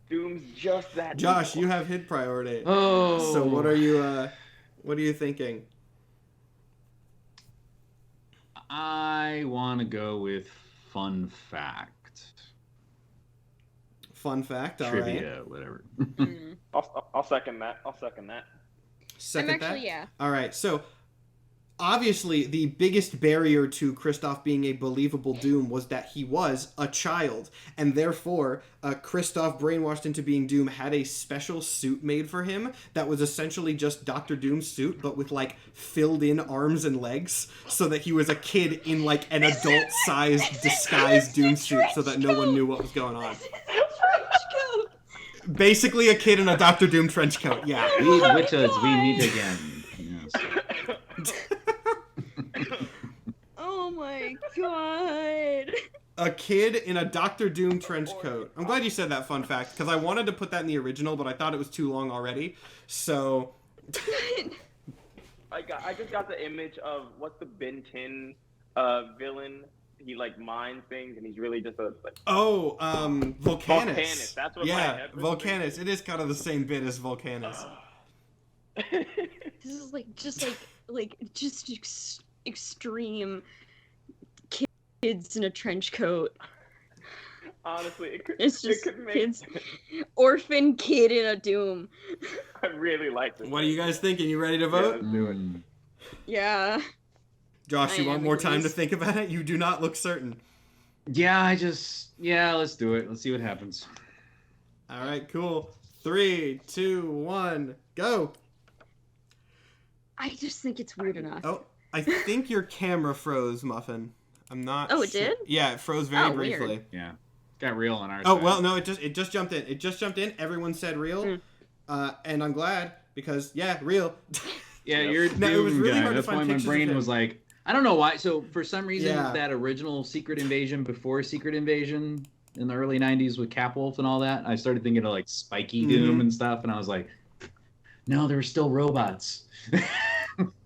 Doom's just that. Josh, evil. you have hit priority. Oh. So what are you thinking? I want to go with fun fact. Fun fact, all right. Trivia, whatever. Mm. I'll second that. Second I'm actually, that? yeah. All right, so obviously the biggest barrier to Christoph being a believable Doom was that he was a child, and therefore Christoph, brainwashed into being Doom, had a special suit made for him that was essentially just Dr. Doom's suit, but with like filled in arms and legs, so that he was a kid in like an adult-sized disguised Doom suit, so that no one knew what was going on. Basically a kid in a Dr. Doom trench coat, yeah. We witches, we meet again. Yes. Oh my god. A kid in a Dr. Doom trench coat. I'm glad you said that fun fact, because I wanted to put that in the original, but I thought it was too long already. So, I just got the image of what's the Ben 10 villain he like mines things, and he's really just a like. Oh, Volcanus. Volcanus. That's what. Yeah, Volcanus. It is kind of the same bit as Volcanus. This is like just extreme kids in a trench coat. Honestly, it's just kids, orphan kid in a Doom. I really like this. What are you guys thinking? You ready to vote? Let's do it. Yeah. Josh, you want more time to think about it? You do not look certain. Yeah, let's do it. Let's see what happens. All right, cool. 3, 2, 1, go. I just think it's weird enough. Oh, I think your camera froze, Muffin. I'm not. Oh, it sure. did? Yeah, it froze very Weird. briefly. Yeah, got real on our Oh side. well, no, it just jumped in. It just jumped in. Everyone said real, and I'm glad because real. Yeah, you're a No, it was Doom really guy. hard to That's find why my pictures of brain him. was like, I don't know why. So for some reason, Yeah. that original Secret Invasion before Secret Invasion in the early '90s with Capwolf and all that, I started thinking of like spiky Doom and stuff, and I was like, no, there were still robots.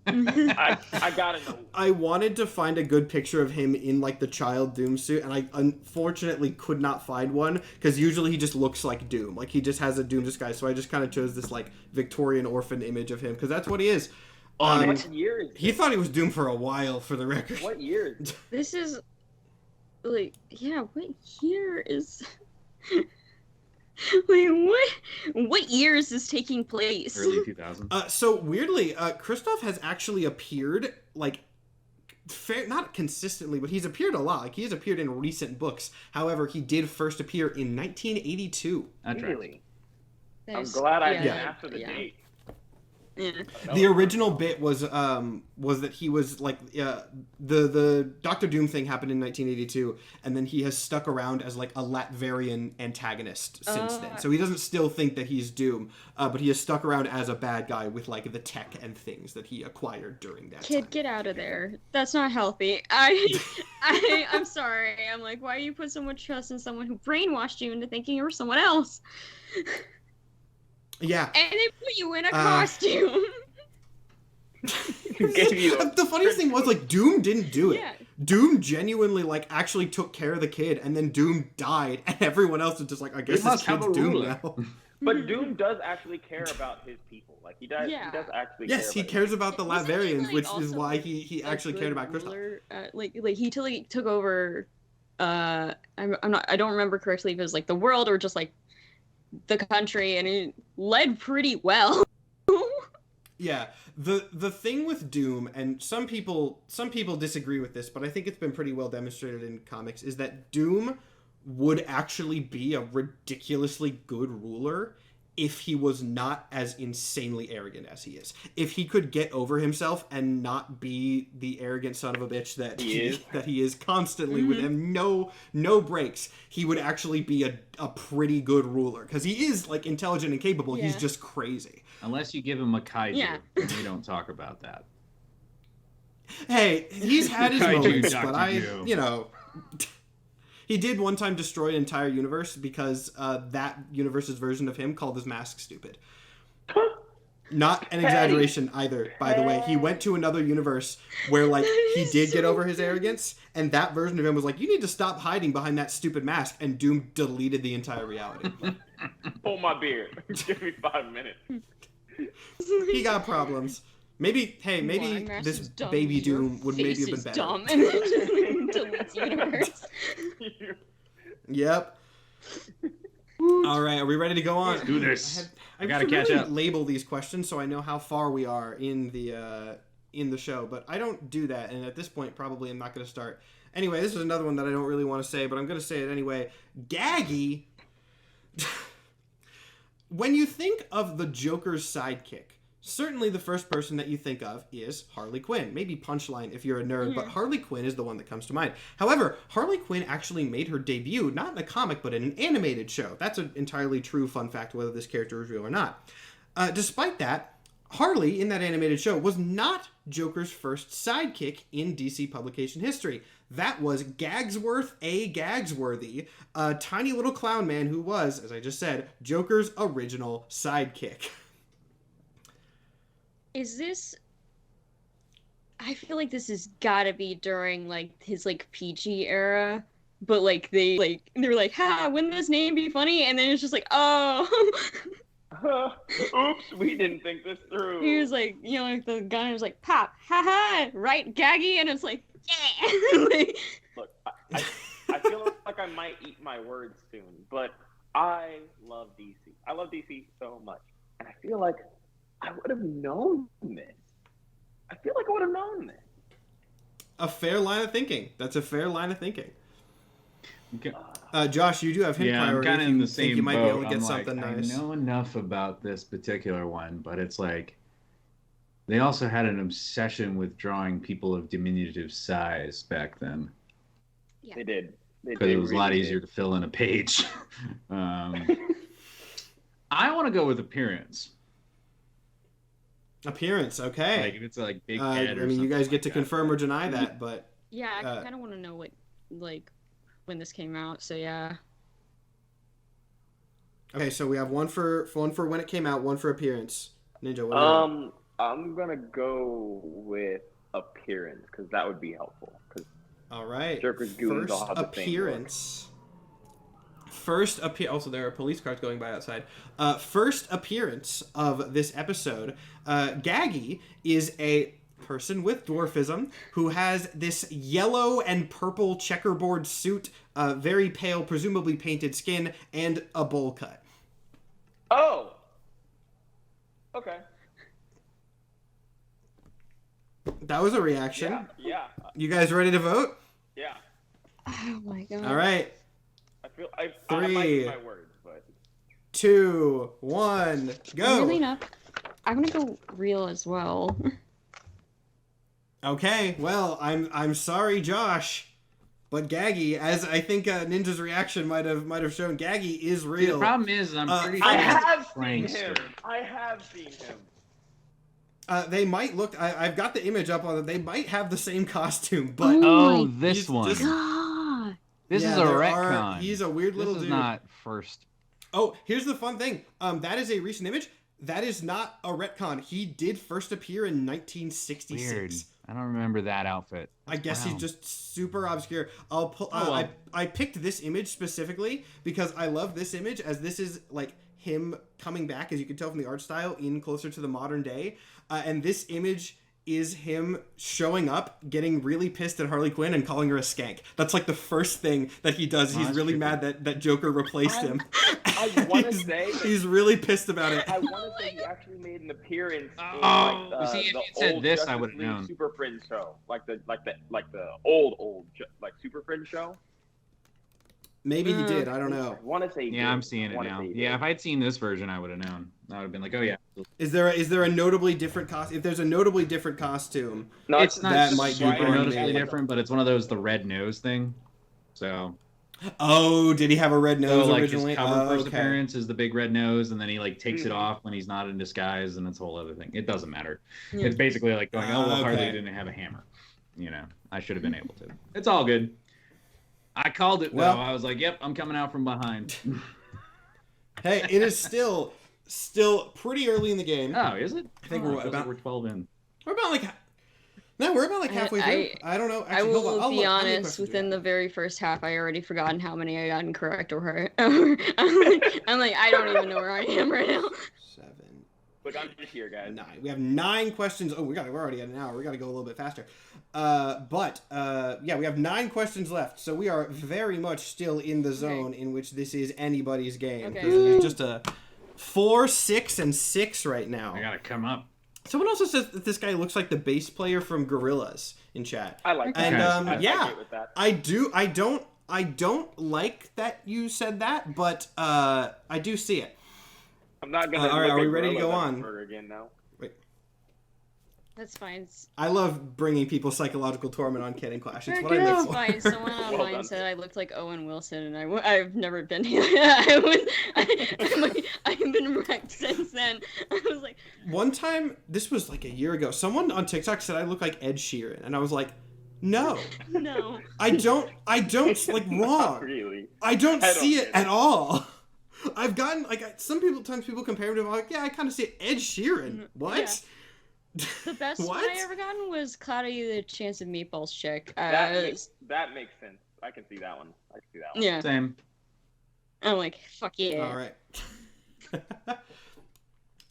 I gotta know. I wanted to find a good picture of him in like the child Doom suit, and I unfortunately could not find one because usually he just looks like Doom, like he just has a Doom disguise. So I just kind of chose this like Victorian orphan image of him because that's what he is. What year is He thought he was Doom for a while, for the record. What year is This is like, what year is what year is this taking place? Early 2000s. So weirdly, Christoph has actually appeared like not consistently, but he's appeared a lot. Like he has appeared in recent books. However, he did first appear in 1982. really? I'm There's- glad I didn't yeah, ask for the yeah. date. Yeah. The original bit was that he was like the Doctor Doom thing happened in 1982, and then he has stuck around as like a Latverian antagonist since then. So he doesn't still think that he's Doom, but he has stuck around as a bad guy with like the tech and things that he acquired during that Kid, time. get out of there. That's not healthy. I'm sorry. I'm like, why do you put so much trust in someone who brainwashed you into thinking you were someone else? Yeah. And they put you in a costume. The funniest thing was like Doom didn't do it. Yeah. Doom genuinely like actually took care of the kid, and then Doom died, and everyone else was just like, I guess this must have kid's a Doom ruler. now. But Doom does actually care about his people. Like he does. Yeah. He does actually. Yes, he care cares about the Wasn't he, Latverians, like, which is also, why like, he a actually good cared about Christoph. ruler? Like he totally took over. I don't remember correctly if it was like the world or just like the country, and he led pretty well. Yeah, the thing with Doom, and some people disagree with this, but I think it's been pretty well demonstrated in comics, is that Doom would actually be a ridiculously good ruler if he was not as insanely arrogant as he is. If he could get over himself and not be the arrogant son of a bitch that he is constantly with him, no breaks, he would actually be a pretty good ruler. Because he is like intelligent and capable, he's just crazy. Unless you give him a kaiju, Yeah. and we don't talk about that. Hey, he's had his Kaiju moments, Dr. but Doom. he did one time destroy an entire universe because that universe's version of him called his mask stupid. Not an exaggeration either, by the way. He went to another universe where, like, he did get over his arrogance, and that version of him was like, you need to stop hiding behind that stupid mask, and Doom deleted the entire reality. Pull my beard. Give me 5 minutes. He got problems. Maybe Mask this is dumb, baby your Doom would maybe face have been is better. dumb, and then just deletes universe. Yep. All right, are we ready to go on? Let's do this. I gotta should catch really up. label these questions so I know how far we are in the show, but I don't do that, and at this point, probably I'm not going to start. Anyway, this is another one that I don't really want to say, but I'm going to say it anyway. Gaggy. When you think of the Joker's sidekick, certainly the first person that you think of is Harley Quinn. Maybe Punchline if you're a nerd, but Harley Quinn is the one that comes to mind. However, Harley Quinn actually made her debut, not in a comic, but in an animated show. That's an entirely true fun fact, whether this character is real or not. Despite that, Harley, in that animated show, was not Joker's first sidekick in DC publication history. That was Gagsworth A. Gagsworthy, a tiny little clown man who was, as I just said, Joker's original sidekick. Is this... I feel like this has gotta be during like his like PG era. But like they were like, ha, wouldn't this name be funny? And then it's just like, oh. Oops, we didn't think this through. He was like, you know, like the gunner was like, pop, ha, right, Gaggy, and it's like, yeah. Like, look, I feel like I might eat my words soon, but I love DC. I love DC so much, and I feel like I would have known this. I feel like I would have known this. A fair line of thinking. That's a fair line of thinking. Okay. Josh, you do have hint priority. I'm kind of in the same you might boat. be able to get I'm something like, nice. I know enough about this particular one, but it's like they also had an obsession with drawing people of diminutive size back then. yeah. They did. Because it was a lot easier to fill in a page. I want to go with appearance. Appearance, okay. Like if it's like big I head or mean, you guys something get to like that. confirm or deny that, but Yeah, I kind of want to know what, like, when this came out. So yeah. okay. So we have one for when it came out, one for appearance. Ninja, what do you got? I'm gonna go with appearance because that would be helpful. Because All right. Joker's goons all First have the same appearance. Also, there are police cars going by outside. First appearance of this episode. Gaggy is a person with dwarfism who has this yellow and purple checkerboard suit, very pale, presumably painted skin, and a bowl cut. Oh. Okay. That was a reaction. Yeah. You guys ready to vote? Yeah. Oh my god. All right. I Three. might eat my words, but 2, 1, go. I'm really not. I'm gonna go real as well. Okay, well, I'm sorry, Josh, but Gaggy, as I think Ninja's reaction might have shown, Gaggy is real. The problem is, I'm pretty sure I it's have a seen prankster. him. I have seen him. They might look. I've got the image up on it. They might have the same costume, but Oh, my this he's one. just- God. This yeah, is a there retcon. he's a weird little This is dude. not first. Oh, here's the fun thing. That is a recent image. That is not a retcon. He did first appear in 1966. Weird. I don't remember that outfit. I guess he's Wow. just super obscure. I'll pull. Oh, well. I picked this image specifically because I love this image, as this is like him coming back, as you can tell from the art style, in closer to the modern day. And this image is him showing up, getting really pissed at Harley Quinn and calling her a skank. That's like the first thing that he does. Oh, He's that's really trippy. mad that Joker replaced him. I want to He's- say that he's really pissed about it. I want to say he actually made an appearance in Oh, like see, if the you'd said old this, I Justice would've League known. Super Friends show, like the old like Super Friends show. Maybe he did. I don't know. I want to say. he Yeah, did. I'm seeing I it wanna now. say he Yeah, did. if I'd seen this version, I would have known. I would have been like, oh yeah. Is there a notably different costume? If there's a notably different costume, No, It's not that might be super Brian noticeably May. different, but it's one of those the red nose thing. So, oh, did he have a red nose like originally? his cover Oh, first okay. appearance is the big red nose, and then he like takes it Mhm. off when he's not in disguise, and it's a whole other thing. It doesn't matter. Yeah. It's basically like going, oh well, Harley Okay. didn't have a hammer. You know, I should have been able to. It's all good. I called it Well- though. I was like, yep, I'm coming out from behind. Hey, it is still pretty early in the game. Oh, is it? I think Oh, we're it feels like about- we're 12 in. We're about like halfway through. I don't know. I Actually, hold on. will I'll be look. How many honest, questions do we within have? the very first half, I already forgotten how many I got incorrect or right. I'm like, I don't even know where I am right now. 7, Look, I'm just here, guys. 9. We have 9 questions. Oh, we're already at an hour. We got to go a little bit faster. Yeah, we have 9 questions left. So we are very much still in the zone in which this is anybody's game. Okay. There's just a 4, 6, and 6 right now. I gotta come up. Someone also says that this guy looks like the bass player from Gorillaz in chat. I like that. And Okay. yeah, I get with that. I don't like that you said that, but I do see it. I'm not gonna. all right, look are we at ready to Gorilla go on? Burger again now. That's fine. I love bringing people psychological torment on Canon Clash. It's what I It's live for. fine. Someone Well online done. said I looked like Owen Wilson, and I've never been. I've been wrecked since then. I was like, One time, this was like a year ago, someone on TikTok said I look like Ed Sheeran, and I was like, no, no. I don't, like, Not wrong. really. I don't I don't see get it it. at all. I've gotten, like, sometimes people compare him to, like, yeah, I kind of see Ed Sheeran. What? Yeah. The best What? one I ever gotten was Cloudy the Chance of Meatballs chick. That makes sense. I can see that one. Yeah. Same. I'm like, fuck yeah. All right.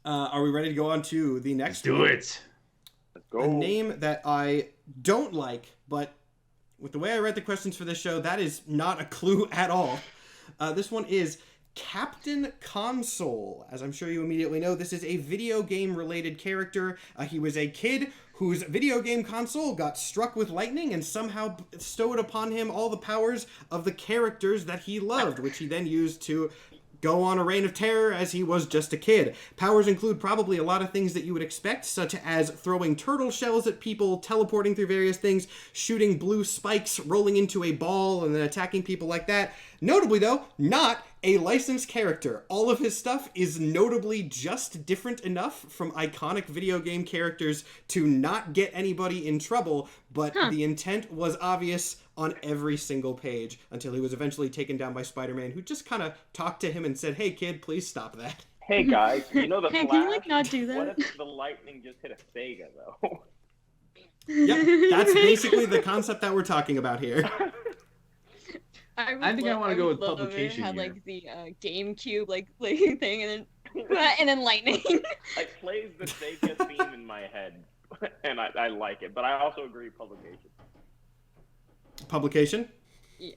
Are we ready to go on to the next Do one? it. Let's go. A name that I don't like, but with the way I read the questions for this show, that is not a clue at all. This one is Captain Console. As I'm sure you immediately know, this is a video game related character. He was a kid whose video game console got struck with lightning and somehow bestowed upon him all the powers of the characters that he loved, which he then used to go on a reign of terror as he was just a kid. Powers include probably a lot of things that you would expect, such as throwing turtle shells at people, teleporting through various things, shooting blue spikes, rolling into a ball, and then attacking people like that. Notably, though, not a licensed character. All of his stuff is notably just different enough from iconic video game characters to not get anybody in trouble, but the intent was obvious on every single page until he was eventually taken down by Spider-Man, who just kind of talked to him and said, "Hey, kid, please stop that." Hey guys, you know the Hey, Flash? can you, like, not do that? What if the lightning just hit a Sega though? Yep, that's basically the concept that we're talking about here. I think I want to go with publication It had here. like the GameCube like thing, and then lightning. It plays the Sega theme in my head, and I like it. But I also agree publication. Publication? Yeah.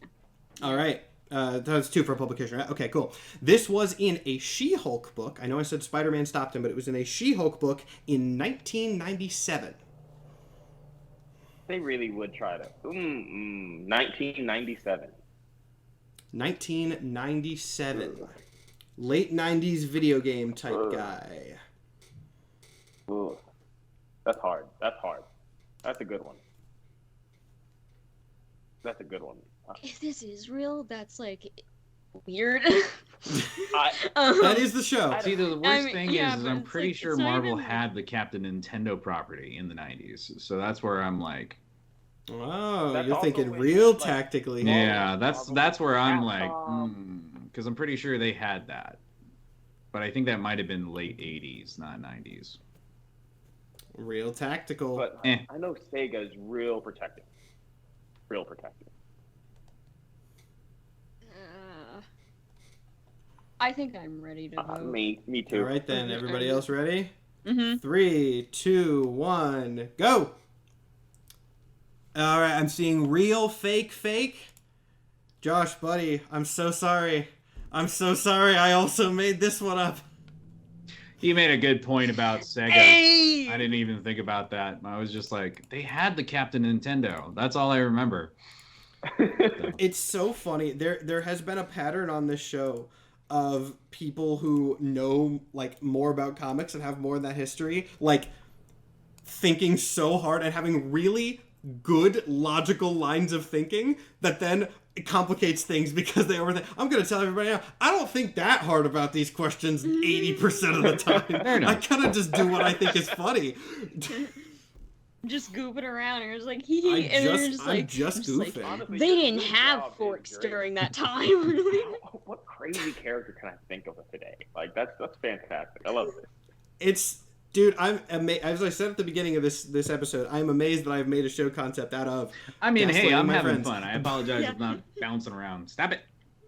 All right. That's 2 for publication, right? Okay, cool. This was in a She-Hulk book. I know I said Spider-Man stopped him, but it was in a She-Hulk book in 1997. They really would try to. 1997. 1997. Late 90s video game type guy. Ooh. That's hard. That's a good one. If this is real, that's like weird. That is the show. See, the worst thing yeah, is but I'm it's pretty like- sure it's not Marvel even, like- had the Captain Nintendo property in the 90s. So that's where I'm like, Oh, That's you're also thinking when, real like, tactically. yeah, that's where I'm like, Capcom. because I'm pretty sure they had that. But I think that might have been late 80s, not 90s. Real tactical. But I know Sega is real protective. I think I'm ready to vote. Me too. All right, then. Everybody else ready? Mm-hmm. 3, 2, 1, go! All right, I'm seeing real, fake. Josh, buddy, I'm so sorry. I also made this one up. He made a good point about Sega. Hey! I didn't even think about that. I was just like, they had the Captain Nintendo. That's all I remember. It's so funny. There has been a pattern on this show of people who know like more about comics and have more of that history, like thinking so hard and having really good logical lines of thinking that then it complicates things because they overthink. I'm going to tell everybody now, I don't think that hard about these questions 80% of the time. I kind of just do what I think is funny. Just goofing around, and it's like I'm just goofing. Honestly, They your didn't have job is forks great. during that time. Really? What crazy character can I think of today? Like that's fantastic. I love this. It's, dude, I'm amazed. As I said at the beginning of this episode, I'm amazed that I've made a show concept out of. I mean, hey, gaslighting I'm my having friends. fun. I apologize Yeah. for not bouncing around. Stop it,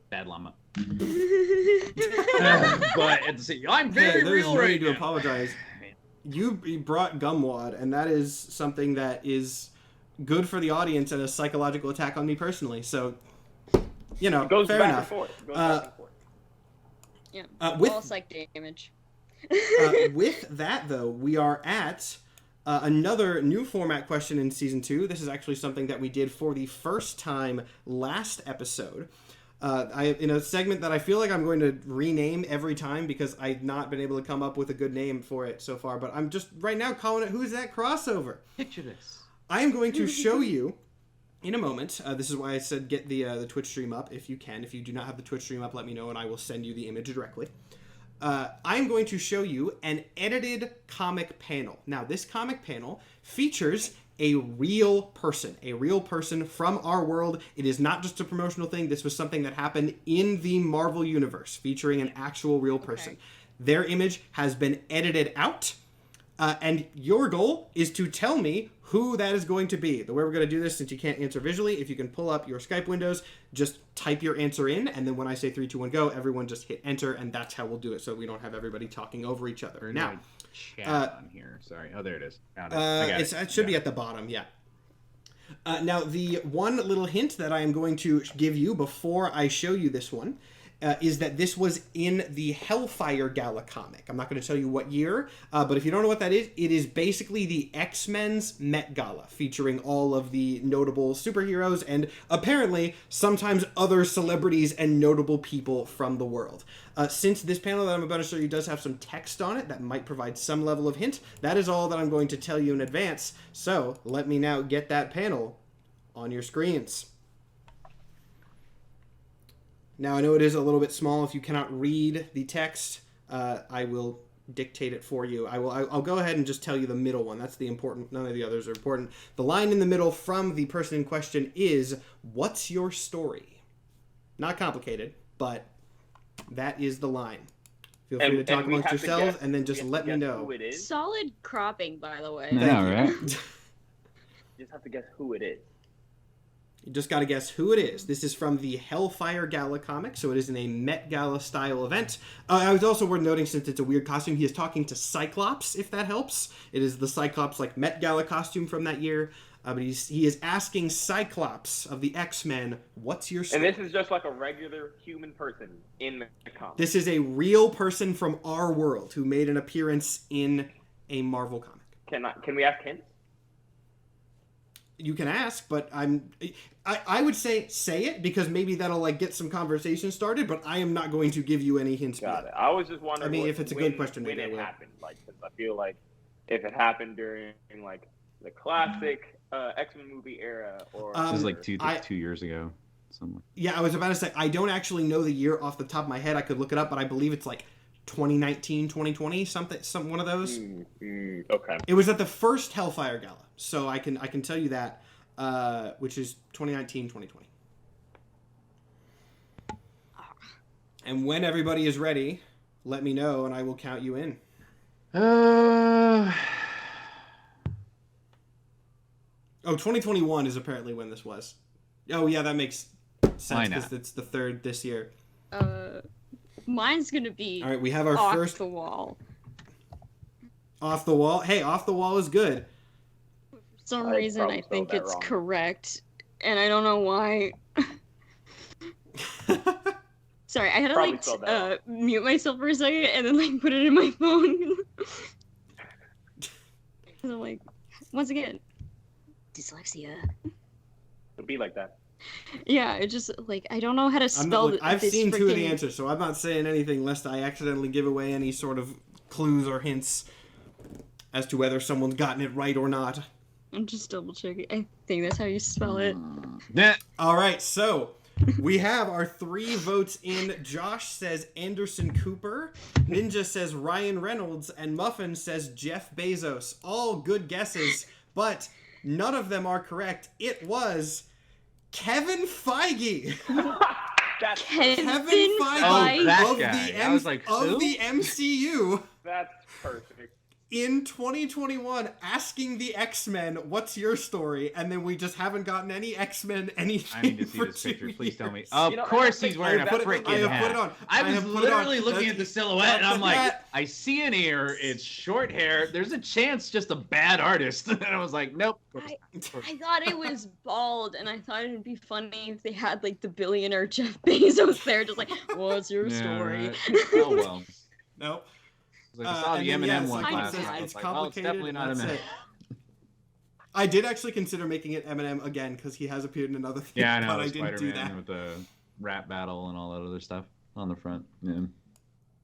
bad llama. But at the same, I'm Hey, very there's real no right need to now. apologize. You brought Gumwad, and that is something that is good for the audience and a psychological attack on me personally. So, you know, It goes fair back enough. and forth. It goes back and forth. Yeah. With- All psych damage. With that, though, we are at another new format question in Season 2. This is actually something that we did for the first time last episode. In a segment that I feel like I'm going to rename every time because I've not been able to come up with a good name for it so far. But I'm just right now calling it Who's That Crossover? Picture this. I am going to show you in a moment. This is why I said get the Twitch stream up if you can. If you do not have the Twitch stream up, let me know and I will send you the image directly. I'm going to show you an edited comic panel. Now, this comic panel features a real person from our world. It is not just a promotional thing. This was something that happened in the Marvel Universe, featuring an actual real person. Okay. Their image has been edited out. And your goal is to tell me who that is going to be. The way we're going to do this, since you can't answer visually, if you can pull up your Skype windows, just type your answer in, and then when I say 3, 2, 1, go, everyone just hit enter, and that's how we'll do it, so we don't have everybody talking over each other. Or Now, chat on here. Sorry. Oh, there it is. Found it. I got it. It should be at the bottom, yeah. Now, the one little hint that I am going to give you before I show you this one is that this was in the Hellfire Gala comic. I'm not going to tell you what year, but if you don't know what that is, it is basically the X-Men's Met Gala, featuring all of the notable superheroes and apparently sometimes other celebrities and notable people from the world. Since this panel that I'm about to show you does have some text on it that might provide some level of hint, that is all that I'm going to tell you in advance. So let me now get that panel on your screens. Now, I know it is a little bit small. If you cannot read the text, I will dictate it for you. I'll go ahead and just tell you the middle one. That's the important. None of the others are important. The line in the middle from the person in question is, "What's your story?" Not complicated, but that is the line. Feel free to talk amongst yourselves, and then just let me know. Who it is. Solid cropping, by the way. Yeah, right? You just have to guess who it is. You just got to guess who it is. This is from the Hellfire Gala comic, so it is in a Met Gala style event. I was also worth noting, since it's a weird costume, he is talking to Cyclops, if that helps. It is the Cyclops Met Gala costume from that year. But he is asking Cyclops of the X-Men, "What's your story?" And this is just like a regular human person in the comic. This is a real person from our world who made an appearance in a Marvel comic. Can we ask hints? You can ask, but I would say it, because maybe that'll get some conversation started, but I am not going to give you any hints. Got it. I was just wondering. I mean, if it's a good question, when maybe it happened, because I feel like if it happened during the classic X-Men movie era, or This is 2 years ago. Something. Yeah, I was about to say, I don't actually know the year off the top of my head. I could look it up, but I believe it's 2019, 2020, one of those. Okay. It was at the first Hellfire Gala, so I can tell you that, which is 2019, 2020. And when everybody is ready, let me know, and I will count you in. Oh, 2021 is apparently when this was. Oh, yeah, that makes sense, because it's the third this year. Mine's gonna be all right, we have our off first the wall. Off the wall. Hey, off the wall is good. For some reason, I think it's correct, and I don't know why. Sorry, I had to mute myself for a second and then put it in my phone. Because I'm once again, dyslexia. It'll be like that. Yeah, it just I don't know how to spell. I've seen two of the answers, so I'm not saying anything lest I accidentally give away any sort of clues or hints as to whether someone's gotten it right or not. I'm just double checking. I think that's how you spell it. Yeah. All right, so we have our 3 votes in. Josh says Anderson Cooper, Ninja says Ryan Reynolds, and Muffin says Jeff Bezos. All good guesses, but none of them are correct. It was Kevin Feige. Kevin Feige that of guy. the I was like, who? of the MCU. That's perfect. In 2021, asking the X-Men, "What's your story?" And then we just haven't gotten any X-Men anything. I need to see for this picture. 2 Please tell me. years. Of course he's wearing a freaking I have hat. put it on. I was literally looking at the silhouette and I'm like, hat. I see an ear, it's short hair, there's a chance just a bad artist. And I was like, nope. I thought it was bald, and I thought it'd be funny if they had the billionaire Jeff Bezos there, just what's your story? Right. Oh well. Nope. I saw the Eminem one last it's, night. it's Well, complicated. it's definitely not Eminem. I did actually consider making it Eminem again because he has appeared in another thing. Yeah, I know. But I didn't do Spider-Man that. with the rap battle and all that other stuff on the front. Yeah.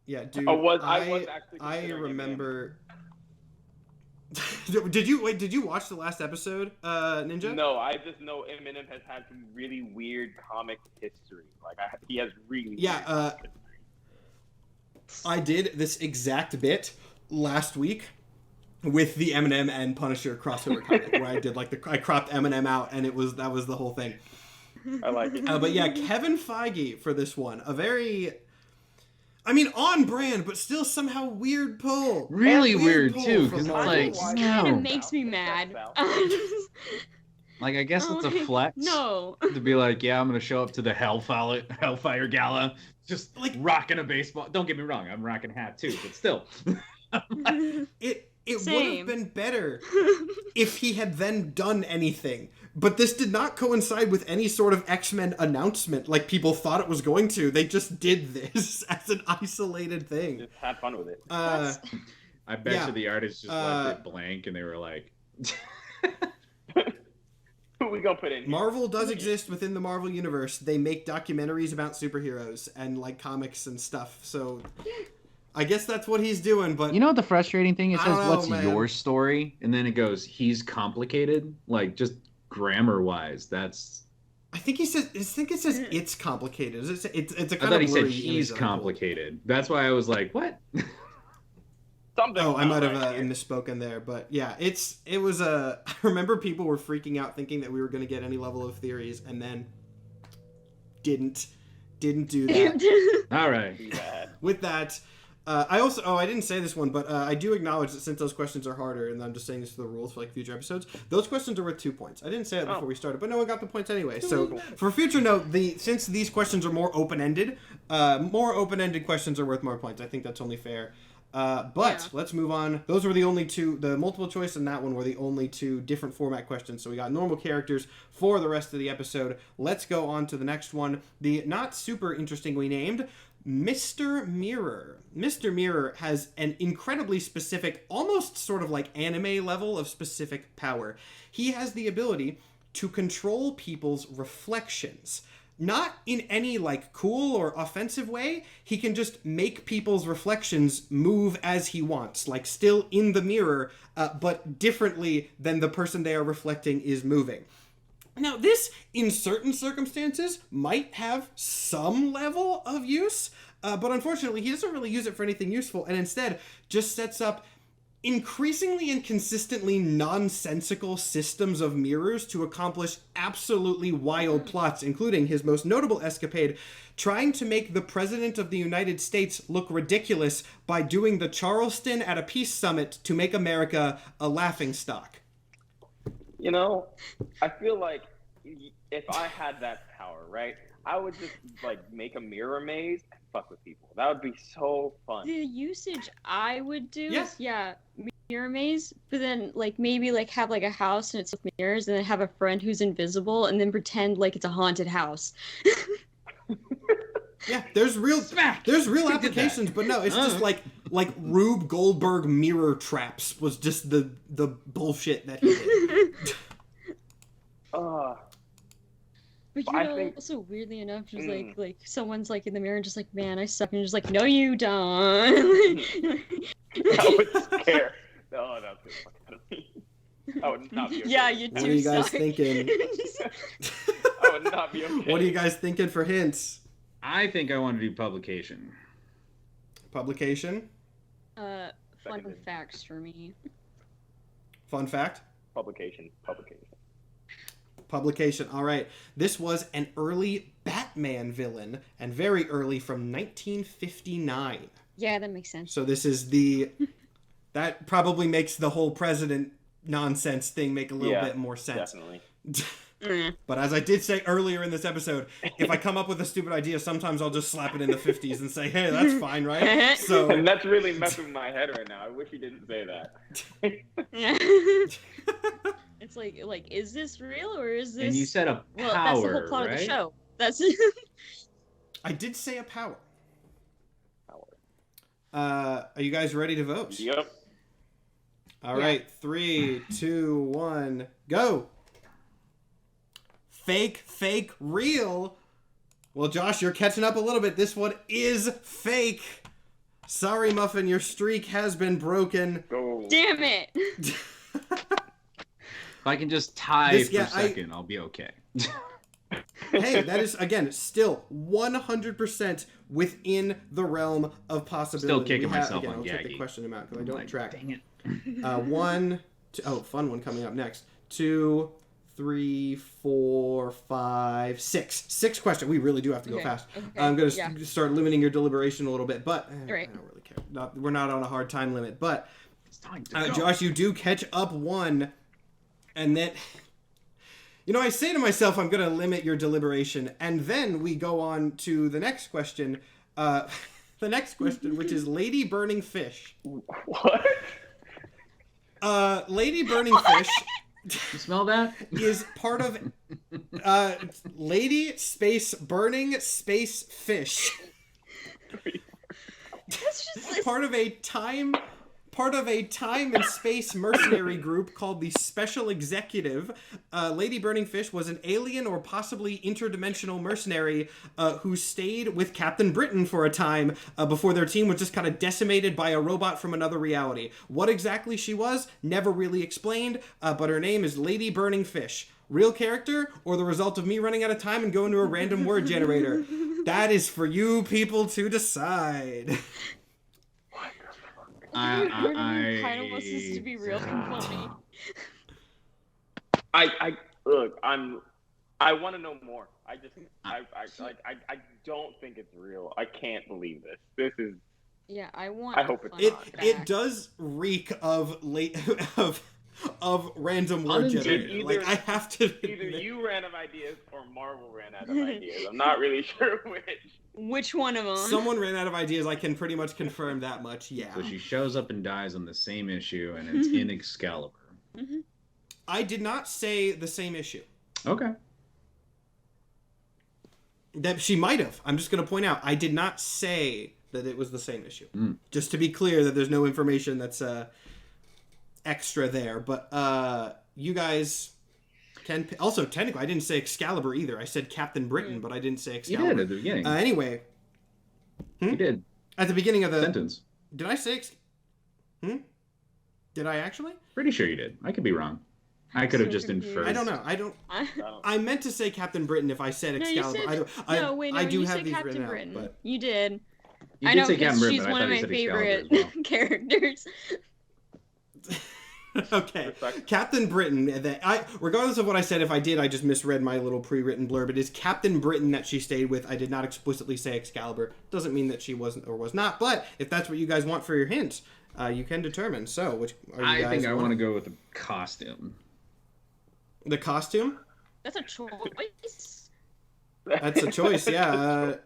Yeah, dude. I was actually. I considering remember. Did you watch the last episode, Ninja? No, I just know Eminem has had some really weird comic history. He has really. Yeah. I did this exact bit last week with the Eminem and Punisher crossover comic, where I did I cropped Eminem out, and that was the whole thing. I like it. But yeah, Kevin Feige for this one, a very. I mean, on brand, but still somehow weird pull. Really weird pull too, from because it's Marvel. like, It kind of no. makes me mad. Like, I guess it's a flex. No. To be like, yeah, I'm gonna show up to the Hellfire Gala, just like rocking a baseball. Don't get me wrong, I'm rocking a hat too, but still. It would have been better if he had then done anything. But this did not coincide with any sort of X-Men announcement like people thought it was going to. They just did this as an isolated thing. Just had fun with it. I bet you the artist just left it blank and they were like... Who we gonna put in here? Marvel does exist within the Marvel universe. They make documentaries about superheroes and like comics and stuff. So I guess that's what he's doing. But you know what the frustrating thing is? It says, what's man. your story? And then it goes, he's complicated. Like, just grammar-wise, that's... I think it says it's complicated. It's a kind I thought of he said blurry he's image complicated. That's why I was like, what? Something. Oh, I might have right here. misspoken there, but yeah, it was I remember people were freaking out thinking that we were going to get any level of theories, and then didn't do that. All right. With that, I didn't say this one, but I do acknowledge that since those questions are harder, and I'm just saying this for the rules for like future episodes, those questions are worth 2 points. I didn't say that before we started, but no one got the points anyway. So for future note, since these questions are more open-ended questions are worth more points. I think that's only fair. Let's move on. Those were the only two. The multiple choice and that one were the only two different format questions. So we got normal characters for the rest of the episode. Let's go on to the next one. The not super interestingly named Mr. Mirror. Mr. Mirror has an incredibly specific, almost sort of like anime level of specific power. He has the ability to control people's reflections. Not in any, like, cool or offensive way. He can just make people's reflections move as he wants. Like, still in the mirror, but differently than the person they are reflecting is moving. Now, this, in certain circumstances, might have some level of use, but unfortunately, he doesn't really use it for anything useful, and instead just sets up increasingly and consistently nonsensical systems of mirrors to accomplish absolutely wild plots, including his most notable escapade, trying to make the President of the United States look ridiculous by doing the Charleston at a peace summit to make America a laughingstock. You know, I feel like if I had that power, right, I would just like make a mirror maze and fuck with people. That would be so fun. The usage I would do is mirror maze, but then like maybe like have like a house and it's with mirrors, and then have a friend who's invisible, and then pretend like it's a haunted house. Yeah, there's real applications, but no, it's just like Rube Goldberg mirror traps was just the bullshit that he did. But you know, also weirdly enough, just like someone's like in the mirror and just like, man, I suck, and you're just like, no, you don't. I would scare. Oh, that's good fucking out of me. I would not be okay. Yeah, you do. What are you guys thinking? I would not be okay. What are you guys thinking for hints? I think I want to do publication. Publication? Fun facts for me. Fun fact? Publication. Publication. All right. This was an early Batman villain, and very early from 1959. Yeah, that makes sense. So this is that probably makes the whole president nonsense thing make a little bit more sense. Definitely. But as I did say earlier in this episode, if I come up with a stupid idea, sometimes I'll just slap it in the 50s and say, hey, that's fine, right? So and that's really messing with my head right now. I wish you didn't say that. It's like, is this real or is this? And you said a power, well, that's the whole plot of the show. That's. I did say a power. Are you guys ready to vote? Yep. All right, 3, 2, 1, go. Fake, real. Well, Josh, you're catching up a little bit. This one is fake. Sorry, Muffin, your streak has been broken. Go. Damn it. If I can just tie for a second, I'll be okay. Hey, that is, again, still 100% within the realm of possibility. Still kicking myself on I'll check the Gaggy. question amount because I don't track. Dang it. 1, 2, fun one coming up next. 2, 3, 4, 5, 6. 6 questions. We really do have to go fast. Okay. I'm going to start limiting your deliberation a little bit, but Right. I don't really care. We're not on a hard time limit, but It's time to go. Josh, you do catch up 1, and then... You know, I say to myself, I'm going to limit your deliberation, and then we go on to the next question. The next question, which is Lady Burning Fish. What? Lady Burning Fish... You smell that? is part of Lady Space Burning Space Fish. That's just part of a time and space mercenary group called the Special Executive. Lady Burning Fish was an alien or possibly interdimensional mercenary who stayed with Captain Britain for a time before their team was just kind of decimated by a robot from another reality. What exactly she was, never really explained, but her name is Lady Burning Fish. Real character, or the result of me running out of time and going to a random word generator? That is for you people to decide. I kind of wants this to be real and funny. I want to know more. I don't think it's real. I can't believe this. This is. Yeah, I hope it's it. not. It does reek of of random word generator. Like I have to. Either you ran out of ideas or Marvel ran out of ideas. I'm not really sure which. Which one of them? Someone ran out of ideas. I can pretty much confirm that much. Yeah. So she shows up and dies on the same issue, and it's in Excalibur. Mm-hmm. I did not say the same issue. Okay. That she might have. I'm just going to point out, I did not say that it was the same issue. Just to be clear that there's no information that's extra there. But you guys can... Also, technically, I didn't say Excalibur either. I said Captain Britain, but I didn't say Excalibur. You did at the beginning. Anyway. You did. At the beginning of the... Sentence. Did I say... Did I actually? Pretty sure you did. I could be wrong. I could have just inferred. I don't know. I meant to say Captain Britain if I said Excalibur. I do you have said these Captain written Britain. out, but You did. You I did know say Captain because Britain, she's but I one of thought my you said favorite Excalibur as well. characters. Okay, Captain Britain. Regardless of what I said, if I did, I just misread my little pre-written blurb. It is Captain Britain that she stayed with. I did not explicitly say Excalibur. Doesn't mean that she wasn't or was not. But if that's what you guys want for your hint, you can determine. So, which are you guys? I think I want to go with the costume. The costume? That's a choice. That's a choice. Yeah.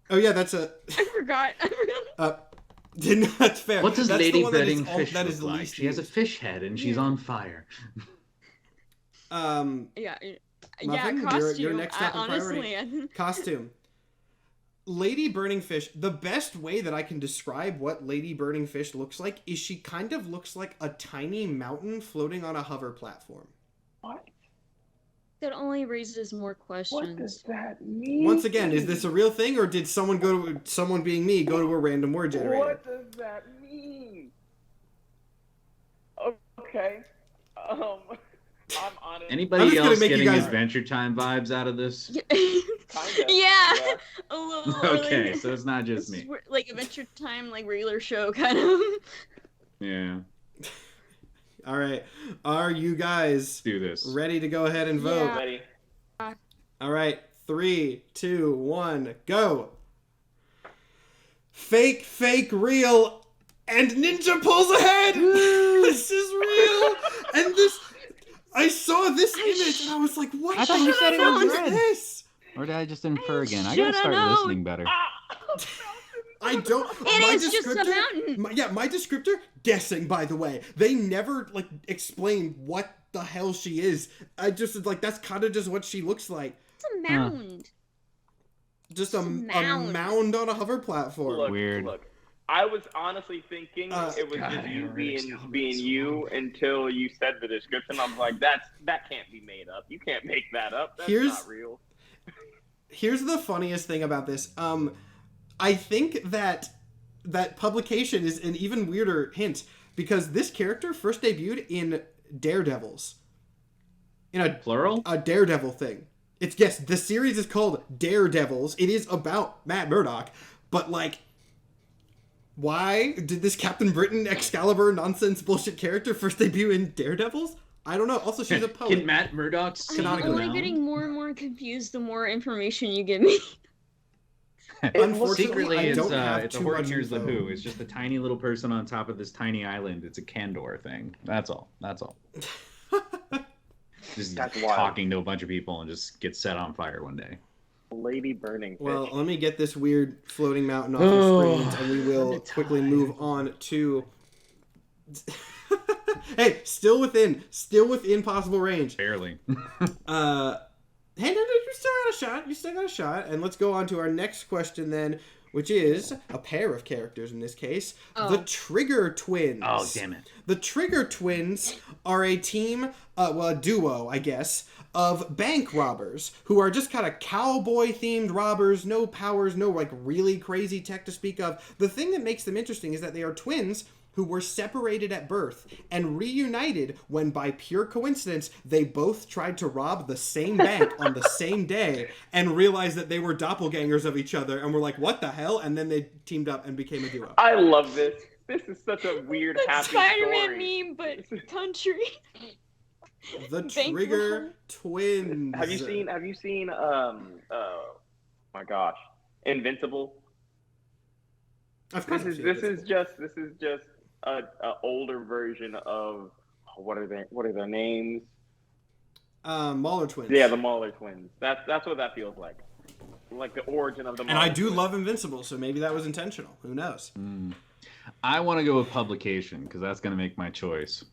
Oh yeah, that's a. I forgot. That's fair. What does that's Lady Burning Fish that is look the like? least She has a used. fish head and she's on fire. Yeah. Muffin, Costume. your next top of honestly, priority. Costume. Lady Burning Fish. The best way that I can describe what Lady Burning Fish looks like is she kind of looks like a tiny mountain floating on a hover platform. What? That only raises more What questions. does that mean? Once again, is this a real thing, or did someone being me, go to a random word generator? What does that mean? Okay. I'm honest. Anybody gonna else make you getting guys- Adventure Time vibes out of this? Kinda. Yeah, a little. Okay, like, so it's not just me. Like Adventure Time, like regular show kind of. Yeah. All right. Are you guys Let's do this. ready to go ahead and vote? Yeah. Ready? All right. 3, 2, 1, go. Fake, real, and Ninja pulls ahead. This is real. And I saw this image and I was like, what I thought you said it was is red. this? Or did I just infer again? I shoulda gotta start known. listening better. I don't. It is just a mountain. My descriptor, guessing, by the way. They never, explain what the hell she is. I just, that's kind of just what she looks like. It's a mound. Just a mound. mound on a hover platform. Look, Weird. Look, I was honestly thinking it was God, just I you read being Excalibur so you long. until you said the description. I was like, that can't be made up. You can't make that up. That's not real. Here's the funniest thing about this. I think that publication is an even weirder hint because this character first debuted in Daredevils. In a Plural? a Daredevil thing. The series is called Daredevils. It is about Matt Murdock, but why did this Captain Britain Excalibur nonsense bullshit character first debut in Daredevils? I don't know. Also, she's a poet. Can Matt Murdock sing I'm Canonically. only getting more and more confused the more information you give me. Unfortunately, Secretly, I don't have it's a too Horton much Hears the info. Who. It's just a tiny little person on top of this tiny island. It's a Candor thing. That's all. Just That's wild. talking to a bunch of people and just get set on fire one day. Lady burning fish. Well, let me get this weird floating mountain off your screens, and we will I'm quickly tired. move on to. Hey, still within possible range. Barely. Hey, no, you still got a shot. You still got a shot. And let's go on to our next question then, which is a pair of characters in this case. The Trigger Twins. Oh, damn it. The Trigger Twins are a team, a duo, I guess, of bank robbers who are just kind of cowboy-themed robbers, no powers, no, like, really crazy tech to speak of. The thing that makes them interesting is that they are twins who were separated at birth and reunited when, by pure coincidence, they both tried to rob the same bank on the same day and realized that they were doppelgangers of each other and were like, what the hell? And then they teamed up and became a duo. I love this. This is such a weird, That's happy Spider-Man story. meme, but country. The Bank Trigger robber. Twins. Have you seen my gosh, Invincible? Of course This is just a older version of what are their names? Mauler Twins. Yeah, the Mauler twins. That's what that feels like. Like the origin of the Mauler And I do twins. love Invincible, so maybe that was intentional. Who knows? I want to go with publication because that's going to make my choice.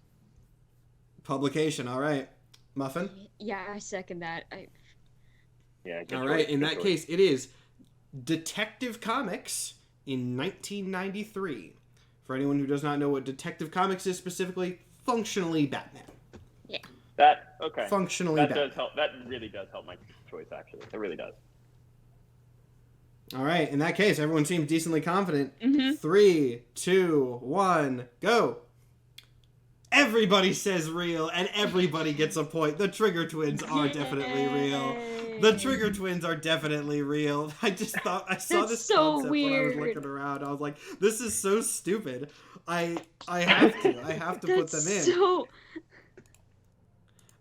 Publication, all right. Muffin? Yeah, I second that. Yeah, good All choice, right, in good that choice. case, it is Detective Comics in 1993. For anyone who does not know what Detective Comics is specifically, functionally Batman. That okay. Functionally That Batman. does help. That really does help my choice. Actually, it really does. All right, in that case, everyone seems decently confident. Mm-hmm. 3, 2, 1, go. Everybody says real, and everybody gets a point. The Trigger Twins are definitely real. The Trigger Twins are definitely real. I just thought I saw That's this so concept when I was weird. looking around. I was like, "This is so stupid." I have to put them in. So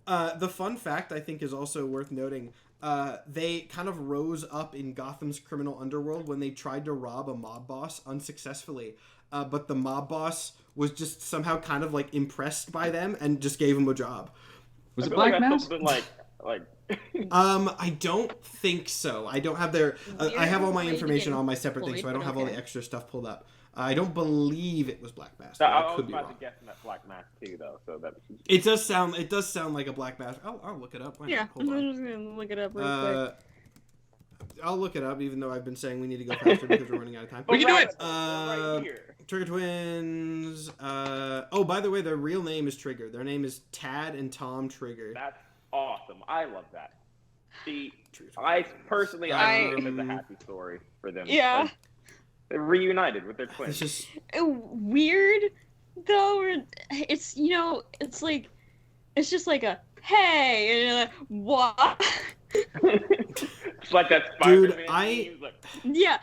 The fun fact I think is also worth noting. They kind of rose up in Gotham's criminal underworld when they tried to rob a mob boss unsuccessfully. But the mob boss was just somehow kind of like impressed by them and just gave him a job. Was I it feel Black like that's Mask? something like I don't think so. I don't have their. I have all my Weird information way to on my separate things, avoid, so I don't but have all the okay. extra stuff pulled up. I don't believe it was Black Mask. I I was could be about wrong. to guess that Black Mask too, though. So that It does sound like a Black Mask. I'll look it up. Why not? yeah, Hold I'm on. just gonna look it up real quick. I'll look it up, even though I've been saying we need to go faster because we're running out of time. We can do it! right here. Trigger Twins. Oh, by the way, their real name is Trigger. Their name is Tad and Tom Trigger. That's awesome. I love that. See, Trigger I Twins. personally I think it's a happy story for them. Yeah. Like, they're reunited with their twins. It's just Weird though. It's it's just like a hey, and you're like what? It's like that Dude, Spider-Man meme, like, Yeah,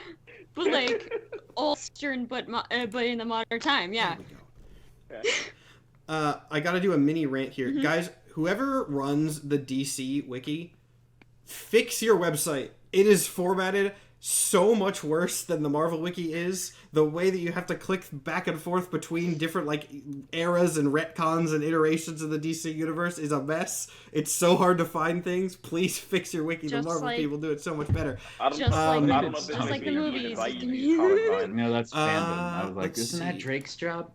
but like Ulstern, but in the modern time, yeah. There we go. I gotta do a mini rant here, Mhm. guys. Whoever runs the DC wiki, fix your website. It is formatted so much worse than the Marvel wiki is. The way that you have to click back and forth between different like eras and retcons and iterations of the DC universe is a mess. It's so hard to find things. Please fix your wiki. Just the Marvel like- people do it so much better. I don't, Just I like- don't know if this just is like the being movies. because I use Comic Con. No, that's fandom. I was like, let's isn't that see. Drake's job?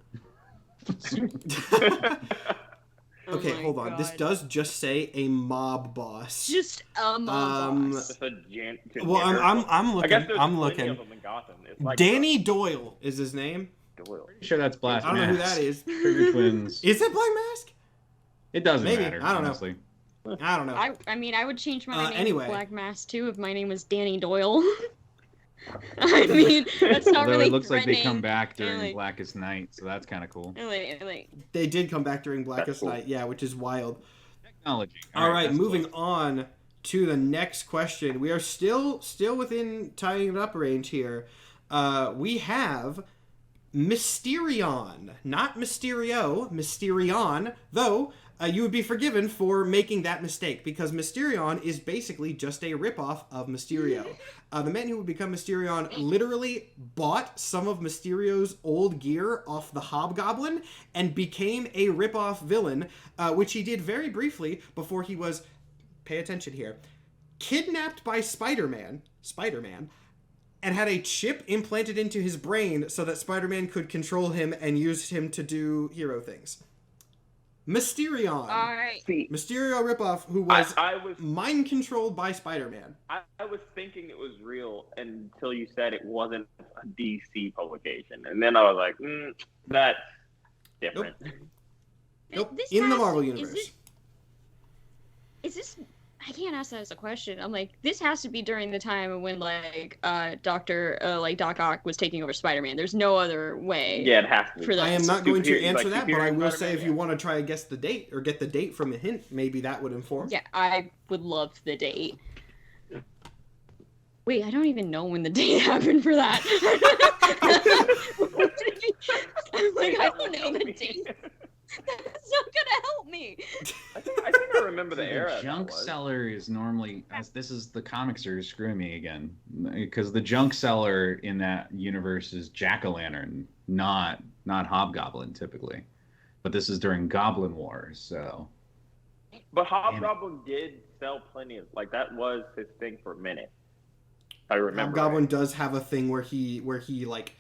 Oh Okay, my hold on. This God. does just say a mob boss. Just a mob boss. Just a Well, I'm I looking. guess there's I'm plenty looking. of them in Gotham. It's like Danny Doyle is his name. Doyle. Sure, that's Black I don't know who that is. Trigger Twins. Is it Black Mask? It doesn't Maybe. matter. I don't know. honestly. I don't know. I mean, I would change my name anyway. to Black Mass too if my name was Danny Doyle. I mean, that's not Although really it looks like they threatening. come back during Like- Blackest Night, so that's kind of cool. Like, They did come back during Blackest That's cool. Night, yeah, which is wild. Technology. All right, that's moving close. on to the next question. We are still within tying it up range here. We have Mysterion, not Mysterio, Mysterion, though you would be forgiven for making that mistake, because Mysterion is basically just a ripoff of Mysterio. The man who would become Mysterion literally bought some of Mysterio's old gear off the Hobgoblin and became a ripoff villain, which he did very briefly before he was, pay attention here, kidnapped by Spider-Man, and had a chip implanted into his brain so that Spider-Man could control him and use him to do hero things. Mysterion. Mysterio ripoff, who was, mind controlled by Spider-Man. I was thinking it was real until you said it wasn't a DC publication. And then I was like, that's different. Nope. In the Marvel Universe. Is this... I can't ask that as a question. I'm like, this has to be during the time when, like, Doc Ock was taking over Spider-Man. There's no other way. Yeah, it has to be. For that. I am not going to answer that, but I will say if you want to try and guess the date, or get the date from a hint, maybe that would inform. Yeah, I would love the date. Wait, I don't even know when the date happened for that. I'm like, I don't know the date. That's not gonna help me. I think I remember the era. The junk seller is normally, this is the comics are screwing me again, because the junk seller in that universe is Jack-o'-lantern, not Hobgoblin typically, but this is during Goblin Wars, so. But Hobgoblin did sell plenty of, like, that was his thing for a minute. I remember. Hobgoblin does have a thing where he like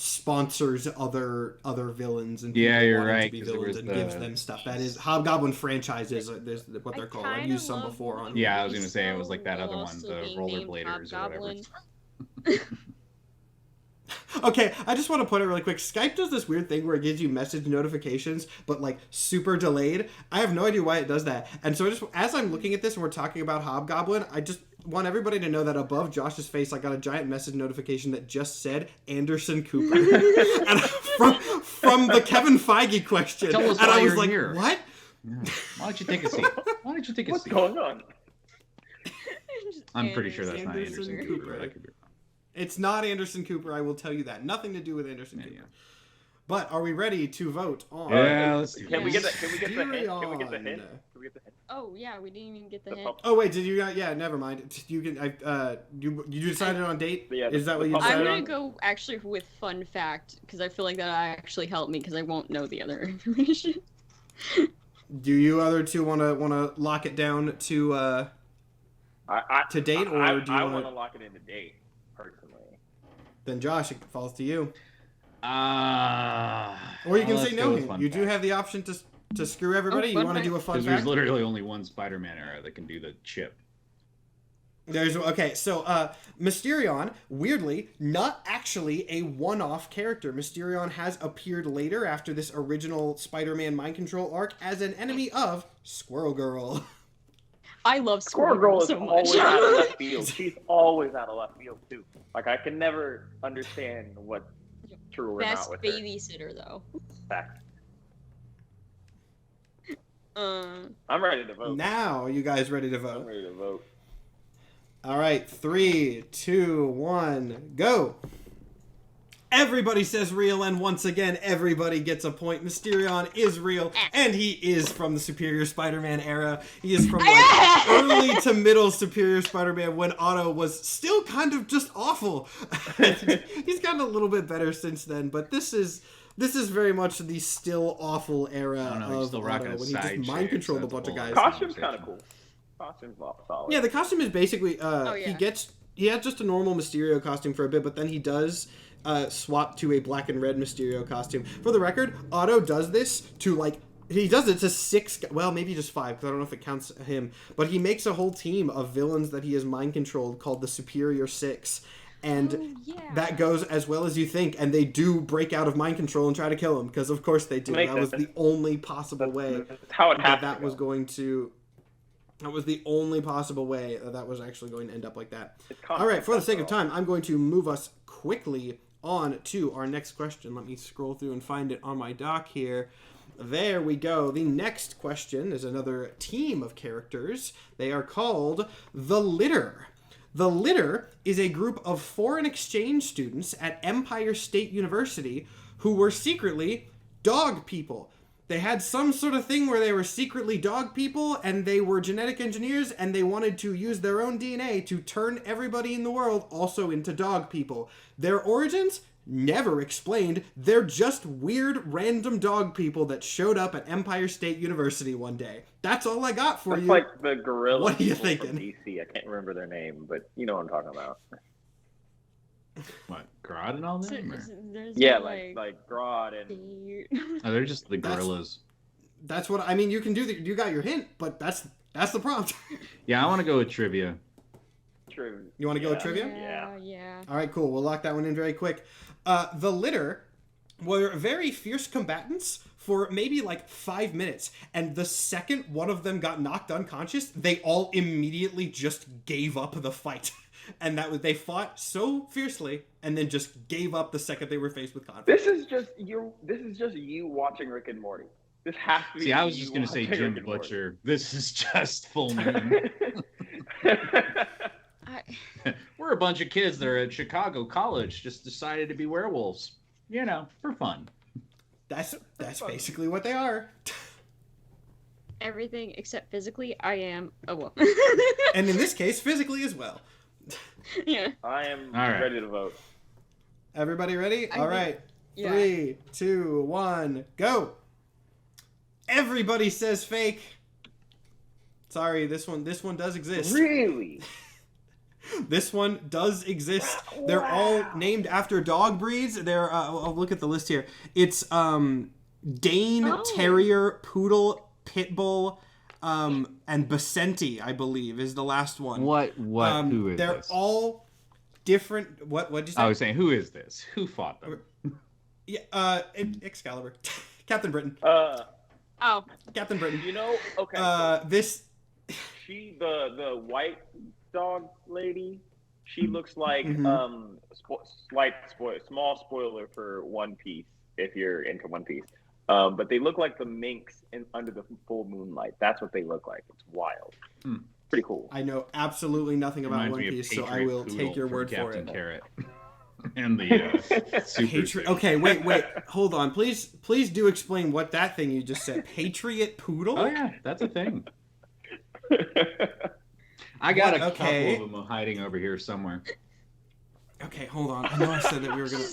sponsors other villains and yeah, you're right, right, to be villains and gives them stuff. That is Hobgoblin franchises. There's what they're called. I've used some before on. Yeah, I was gonna say it was like that other one, the rollerbladers or whatever. Okay, I just want to put it really quick. Skype does this weird thing where it gives you message notifications, but like super delayed. I have no idea why it does that. And so as I'm looking at this and we're talking about Hobgoblin, I just want everybody to know that above Josh's face, I got a giant message notification that just said Anderson Cooper. And from the Kevin Feige question. Tell us and why I was you're like, here. what? Yeah. Why don't you take a seat? What's going on? I'm pretty sure that's not Anderson Anderson Cooper. Cooper. That could be wrong. It's not Anderson Cooper, I will tell you that. Nothing to do with Anderson Cooper. But are we ready to vote on? Yeah, let's do Can we get the Mysterion. hint? Can we get the hint? Oh yeah, we didn't even get the hint. Oh wait, did you not? Yeah, never mind. You can. You decided on date? Yeah, Is that what you I'm decided gonna on? go actually with fun fact because I feel like that actually helped me because I won't know the other information. Do you other two want to lock it down to date, or do you I want want to lock it into date personally? Then Josh, it falls to you. Or Or you can say no. You do have the option to screw everybody. You want to do a fun because fact? there's literally only one Spider-Man era that can do the chip. So Mysterion, weirdly, not actually a one-off character. Mysterion has appeared later after this original Spider-Man mind control arc as an enemy of Squirrel Girl. I love Squirrel Girl is so much. always out of left field. She's always out of left field too. Like I can never understand what's true or Best not with babysitter though. Fact. Um. I'm ready to vote. Now, are you guys ready to I'm vote? ready to vote. All right, 3, 2, 1, go. Everybody says real, and once again, everybody gets a point. Mysterion is real, and he is from the Superior Spider-Man era. He is from like early to middle Superior Spider-Man when Otto was still kind of just awful. He's gotten a little bit better since then, but this is very much the still awful era of Otto when he just mind controlled a bunch of guys. Costume's kind of cool. Costume's solid. Yeah, the costume is basically yeah. he has just a normal Mysterio costume for a bit, but then he does swap to a black and red Mysterio costume. For the record, Otto does this to he does it to 6, well, maybe just 5, because I don't know if it counts him, but he makes a whole team of villains that he has mind controlled called the Superior 6. And that goes as well as you think, and they do break out of mind control and try to kill him, because of course they do. That was the only possible way that was going to... That was the only possible way that was actually going to end up like that. All right, for the sake of time, I'm going to move us quickly on to our next question. Let me scroll through and find it on my doc here. There we go. The next question is another team of characters. They are called The Litter. The Litter is a group of foreign exchange students at Empire State University who were secretly dog people. They had some sort of thing where they were secretly dog people, and they were genetic engineers, and they wanted to use their own DNA to turn everybody in the world also into dog people. Their origins? Never explained. They're just weird, random dog people that showed up at Empire State University one day. That's all I got for That's you. like the gorilla What are you people from thinking? DC. I can't remember their name, but you know what I'm talking about. What, Grodd and all them? Or? There's Yeah, no, like Grodd and Oh, they're just the gorillas. That's what I mean. You can do. You got your hint, but that's the prompt. Yeah, I want to go with trivia. True. You want to go with trivia? Yeah. All right, cool. We'll lock that one in very quick. The litter were very fierce combatants for maybe like 5 minutes, and the second one of them got knocked unconscious, they all immediately just gave up the fight. And they fought so fiercely and then just gave up the second they were faced with conflict. This is just you watching Rick and Morty. This has to be. See, I was just going to say watching Jim Rick and Morty. Butcher. This is just Full Moon. We're a bunch of kids that are at Chicago College just decided to be werewolves. You know, for fun. That's basically what they are. Everything except physically, I am a woman. And in this case, physically as well. Yeah. I am All right. ready to vote. Everybody ready? All right. Yeah. 3, 2, 1, go. Everybody says fake. Sorry, this one does exist. Really? This one does exist. They're all named after dog breeds. They're I'll look at the list here. It's Dane, Terrier, Poodle, Pitbull, and Basenti, I believe, is the last one. What? Who is they're this? They're all different. What'd you say? I was saying, who is this? Who fought them? Yeah, Excalibur. Captain Britain. Oh. Captain Britain. You know, okay. This. She, the white dog lady, she looks like small spoiler for One Piece if you're into One Piece. But they look like the minks under the full moonlight. That's what they look like. It's wild. Pretty cool. I know absolutely nothing about Reminds One me of Piece, so I Patriot will Poodle take your from word for Captain it. Carrot. And the super suit. Okay, wait, hold on. Please do explain what that thing you just said. Patriot Poodle? Oh yeah, that's a thing. I got a couple of them hiding over here somewhere. Okay, hold on. I know I said that we were gonna.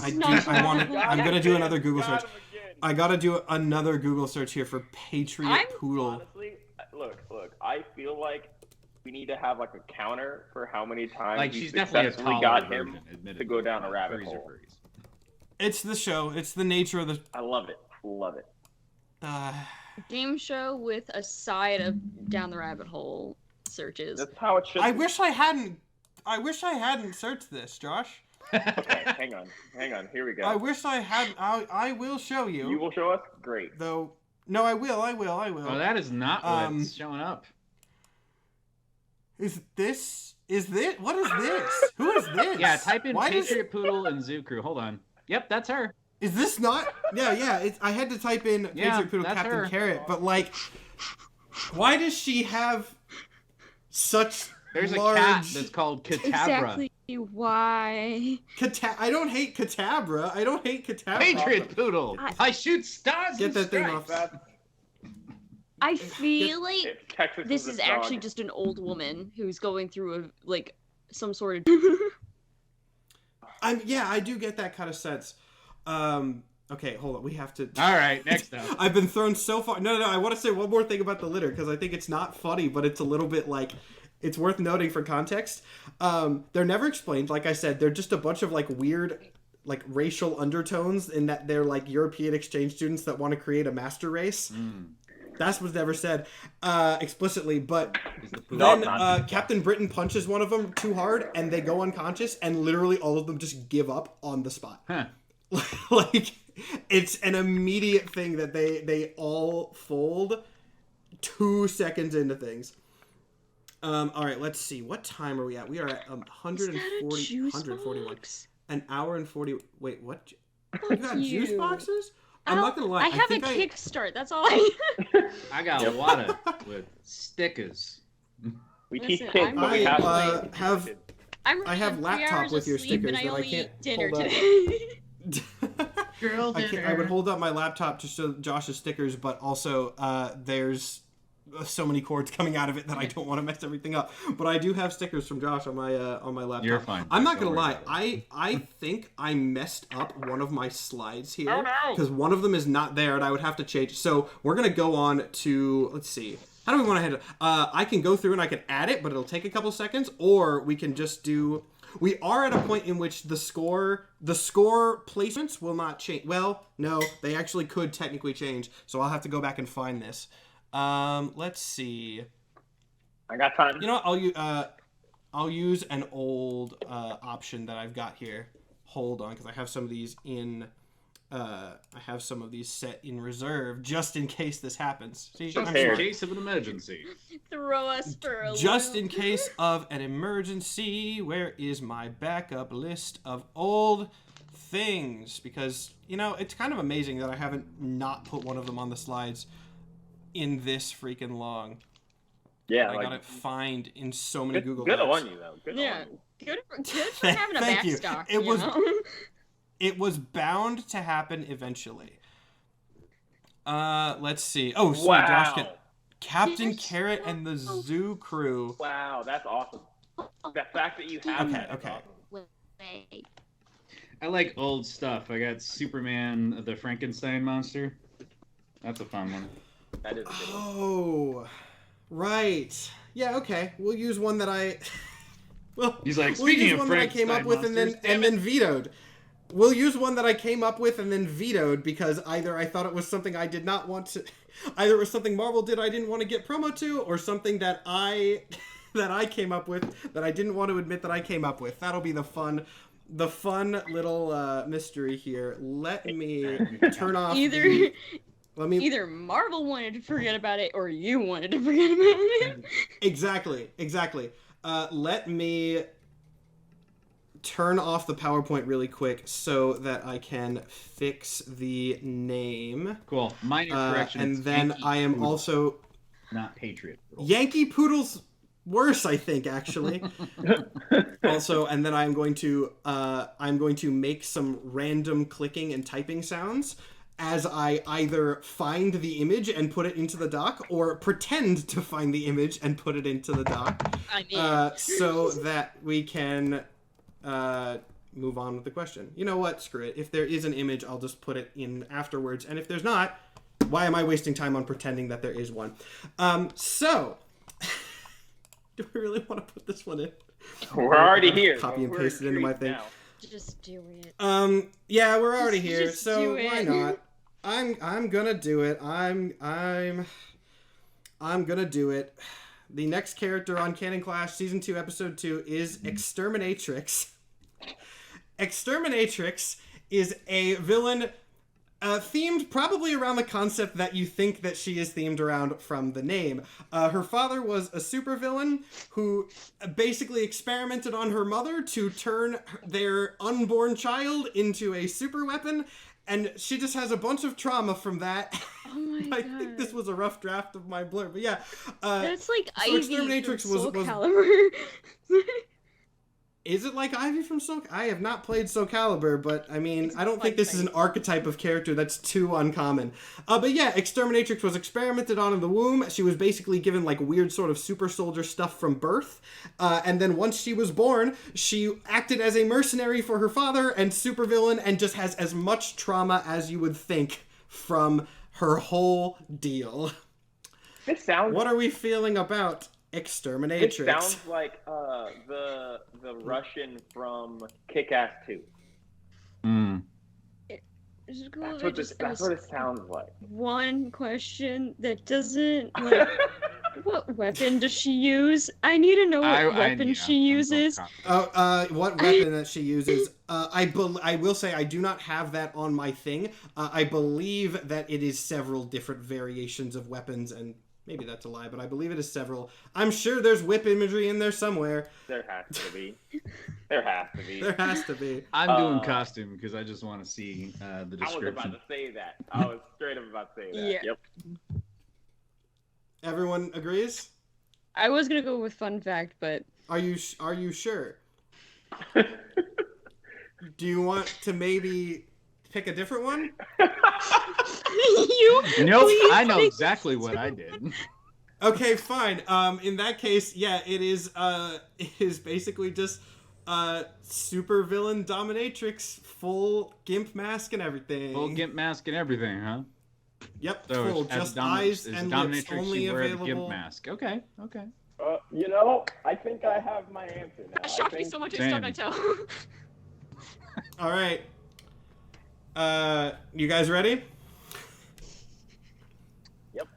I'm gonna do another Google search. I gotta do another Google search here for Patriot Poodle. Honestly, look. I feel like we need to have like a counter for how many times Like we she's definitely a successfully taller got him version, to go down a rabbit Furries hole. are furries. It's the show. It's the nature of the I love it. Love it. Game show with a side of down the rabbit hole searches. That's how it should. I be. wish I hadn't searched this, Josh. Okay, hang on. Here we go. I wish I had. I will show you. You will show us? Great. Though. No, I will. Oh, that is not what's showing up. Is this? What is this? Who is this? Yeah, type in Why Patriot Poodle and Zoo Crew. Hold on. Yep, that's her. Is this not? Yeah. I had to type in Patriot Poodle that's Captain her. Carrot, but like, why does she have such There's large... a cat that's called Katabra. Exactly why. I don't hate Katabra. Patriot Poodle. I shoot stars. Get that thing off. I feel like Texas this a is dog. actually just an old woman who's going through some sort of. I do get that kind of sense. Okay, hold on. We have to. All right, next up. I've been thrown so far. No. I want to say one more thing about the litter because I think it's not funny, but it's a little bit like it's worth noting for context. They're never explained. Like I said, they're just a bunch of like weird, like racial undertones in that they're like European exchange students that want to create a master race. That's what's never said explicitly, but then Captain Britain punches one of them too hard, and they go unconscious, and literally all of them just give up on the spot. Huh. Like, it's an immediate thing that they all fold 2 seconds into things. All right, let's see. What time are we at? We are at 141. An hour and 40. Wait, what? You got juice boxes? I'm not gonna lie. I have a kickstart. That's all I got a lot of with stickers. We Listen, teach kids, but we have. I have laptop with your stickers that I can't dinner hold up. today. Girl I would hold up my laptop to show Josh's stickers, but also there's so many cords coming out of it that I don't want to mess everything up. But I do have stickers from Josh on my laptop. You're fine. I'm not gonna lie. I think I messed up one of my slides here because one of them is not there, and I would have to change. So we're gonna go on to, let's see. How do we want to handle it? I can go through and I can add it, but it'll take a couple seconds, or we can just do. We are at a point in which the score placements will not change. Well, no, they actually could technically change, so I'll have to go back and find this. Let's see. I got time. You know what? I'll use an old option that I've got here. Hold on, because I have some of these in. I have some of these set in reserve just in case this happens. See, just in case of an emergency. Throw us for a just loop. in case of an emergency. Where is my backup list of old things? Because it's kind of amazing that I haven't not put one of them on the slides in this freaking long. Yeah, I got it find in so many Google Good Docs. on you though. Good on you. Good for having a Thank you. backstock. It was. know? It was bound to happen eventually. Let's see. Oh, sweet. Wow. Josh, Captain Carrot and the Zoo Crew. Wow, that's awesome. The fact that you have that is awesome. Wait. I like old stuff. I got Superman, the Frankenstein monster. That's a fun one. That is a good one. Oh, right. Yeah. Okay. We'll use one that I. Well, He's like, we'll speaking use of one that I came up with Frankenstein and monsters, then vetoed. We'll use one that I came up with and then vetoed because either I thought it was something I did not want to, either it was something Marvel did I didn't want to get promo to, or something that I came up with that I didn't want to admit that I came up with. That'll be the fun little mystery here. Let me turn off. Either Let me either Marvel wanted to forget about it or you wanted to forget about it. exactly. Let me turn off the PowerPoint really quick so that I can fix the name. Cool. Minor correction. And it's then Yankee I am Poodle, also not Patriot. Poodle. Yankee Poodle's worse, I think, actually. Also, and then I'm going to make some random clicking and typing sounds as I either find the image and put it into the doc, or pretend to find the image and put it into the doc, so that we can move on with the question. You know what? Screw it. If there is an image, I'll just put it in afterwards. And if there's not, why am I wasting time on pretending that there is one? So, do I really want to put this one in? We're already here. Copy and paste it into my thing. Now. Just do it. Yeah, we're already Just- here, just so do it. why not? I'm gonna do it. I'm gonna do it. The next character on Canon Clash Season 2, Episode 2 is Exterminatrix. Exterminatrix is a villain themed probably around the concept that you think that she is themed around from the name. Her father was a supervillain who basically experimented on her mother to turn their unborn child into a super weapon, and she just has a bunch of trauma from that. Oh my I god. think this was a rough draft of my blurb, but yeah. That's like so Ivy Exterminatrix from was- Soul was- Calibur. Is it like Ivy from Soul? I have not played Soul Calibur, but I mean, I don't think this is an archetype of character that's too uncommon. But yeah, Exterminatrix was experimented on in the womb. She was basically given like weird sort of super soldier stuff from birth. And then once she was born, she acted as a mercenary for her father and supervillain, and just has as much trauma as you would think from her whole deal. This sounds. What are we feeling about Exterminatrix? It sounds like the Russian from Kick-Ass 2. That's what it sounds like. One question that doesn't like what weapon does she use? I need to know what weapon she uses. What weapon that she uses? I will say I do not have that on my thing. I believe that it is several different variations of weapons, and maybe that's a lie, but I believe it is several. I'm sure there's whip imagery in there somewhere. There has to be. There has to be. There has to be. I'm doing costume because I just want to see the I was description. about to say that. I was straight up about to say that. Yeah. Yep. Everyone agrees? I was gonna go with fun fact, but Are you sure? Do you want to maybe pick a different one? Nope, I know exactly what I did. Okay, fine. In that case, yeah, it is basically just super villain dominatrix, full gimp mask and everything. Full gimp mask and everything, huh? Yep, So full, just eyes and lips only wear available. the gimp mask. Okay. I think I have my answer now. That shocked me so much. I stubbed my toe. All right. You guys ready? Yep.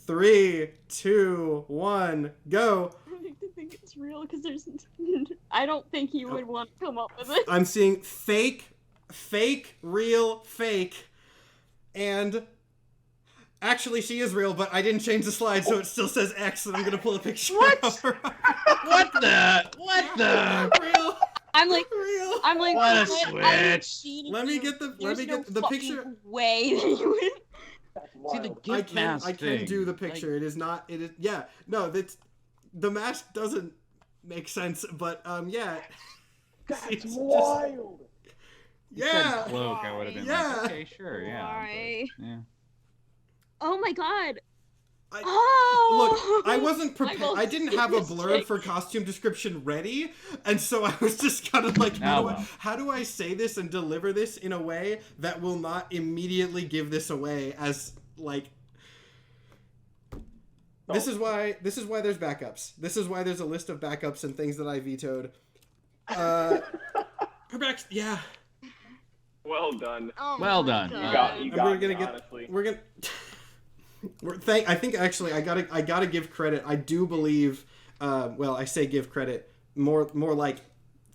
3, 2, 1, go. I like to think it's real because there's. I don't think he would want to come up with it. I'm seeing fake, real, fake, and actually she is real, but I didn't change the slide, so it still says X, and I'm gonna pull a picture. What? Of her. What the? Real. I'm like, What a switch. Let me get the picture. Way that you would. See the gimp mask I can thing. do the picture. It is not. It is. Yeah. No. That's the mask doesn't make sense. But yeah. That's wild. Yeah. Cloak. I would have been like, okay, sure, yeah. Why? But, yeah. Oh my god. Look, I wasn't prepared. will I didn't have a see this blurb chick. for costume description ready, and so I was just kind of like, how do I say this and deliver this in a way that will not immediately give this away as like. This is why there's backups. This is why there's a list of backups and things that I vetoed. Her back, yeah. Well done. Oh Well my done. God. You And got we're me, gonna get. honestly. We're gonna. I think actually I gotta give credit. I do believe. Well, I say give credit. More like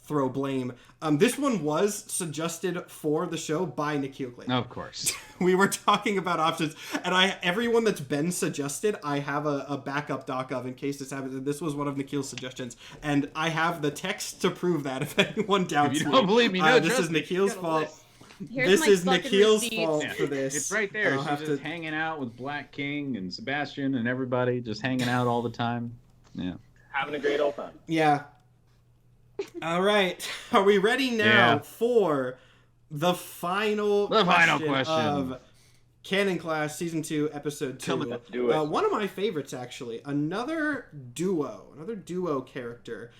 throw blame. This one was suggested for the show by Nikhil Clay. Of course. We were talking about options, and everyone that's been suggested, I have a backup doc of in case this happens. And this was one of Nikhil's suggestions, and I have the text to prove that. If anyone doubts If you don't believe me, this is Nikhil's fault. Here's my This is fucking Nikhil's receipts. fault for this. It's right there. I'll She's have just to- hanging out with Black King and Sebastian and everybody, just hanging out all the time. Yeah. Having a great old time. Yeah. All right. Are we ready now Yeah. for the final question. of Canon Class Season 2, Episode 2? Let's do it. One of my favorites, actually. Another duo character.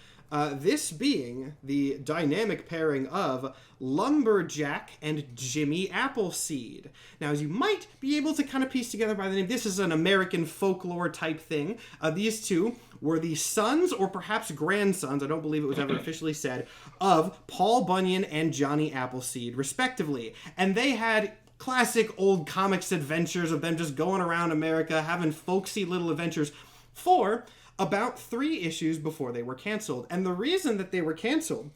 This being the dynamic pairing of Lumberjack and Jimmy Appleseed. Now, as you might be able to kind of piece together by the name, this is an American folklore type thing. These two were the sons, or perhaps grandsons, I don't believe it was ever officially said, of Paul Bunyan and Johnny Appleseed, respectively. And they had classic old comics adventures of them just going around America, having folksy little adventures for about 3 issues before they were canceled. And the reason that they were canceled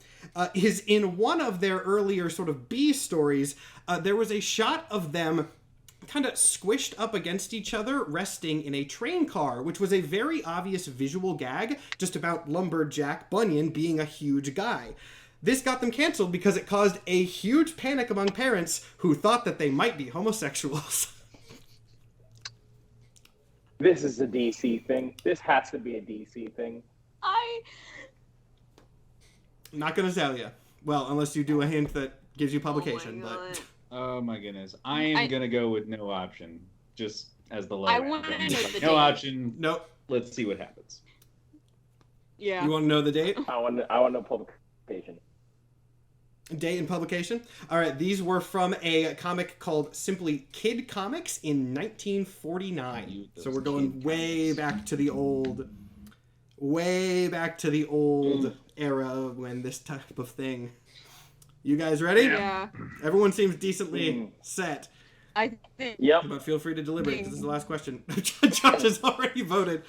is in one of their earlier sort of B stories, there was a shot of them kind of squished up against each other, resting in a train car, which was a very obvious visual gag just about Lumberjack Bunyan being a huge guy. This got them canceled because it caused a huge panic among parents who thought that they might be homosexuals. This is a DC thing. This has to be a DC thing. Not gonna tell you. Well, unless you do a hint that gives you publication, but... Oh my goodness. I am going to go with no option, just as the low I end. want to know the No date. option. Nope. Let's see what happens. Yeah. You want to know the date? I want to know publication. Date and publication? Alright, these were from a comic called simply Kid Comics in 1949. So we're going way back to the old era when this type of thing. You guys ready? Yeah. Everyone seems decently set. I think. Yep. But feel free to deliberate, because this is the last question. Josh has already voted.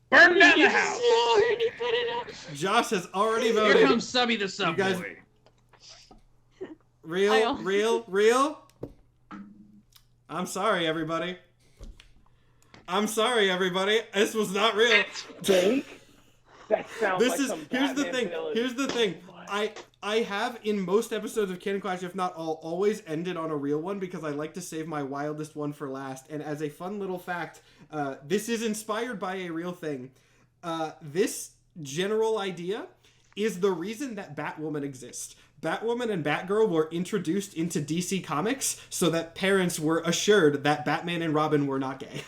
Burn down the house! Already put it up. Josh has already voted. Here comes Subby the Subboy. guys- Real? I'm sorry, everybody. This was not real. Jake? That sounds like some Here's the Batman villain. Here's the thing. I have in most episodes of Canon Clash, if not all, always ended on a real one because I like to save my wildest one for last. And as a fun little fact, this is inspired by a real thing. This general idea is the reason that Batwoman exists. Batwoman and Batgirl were introduced into DC Comics so that parents were assured that Batman and Robin were not gay.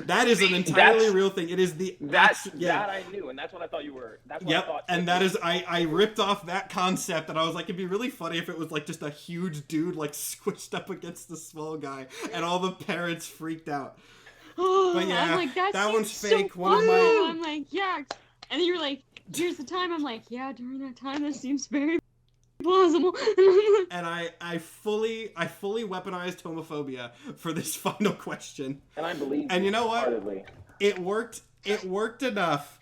That is an entirely real thing. It is that I knew, and that's what I thought you were. That's what I thought. And that is I ripped off that concept, and I was like, it'd be really funny if it was like just a huge dude like squished up against the small guy, and all the parents freaked out. But yeah, I'm like, that one's fake. So One of my. I'm like, yeah, and then you're like, here's the time. I'm like, yeah, during that time, this seems very plausible. And I fully weaponized homophobia for this final question. And I believe. And you know what? Heartedly. It worked. It worked enough.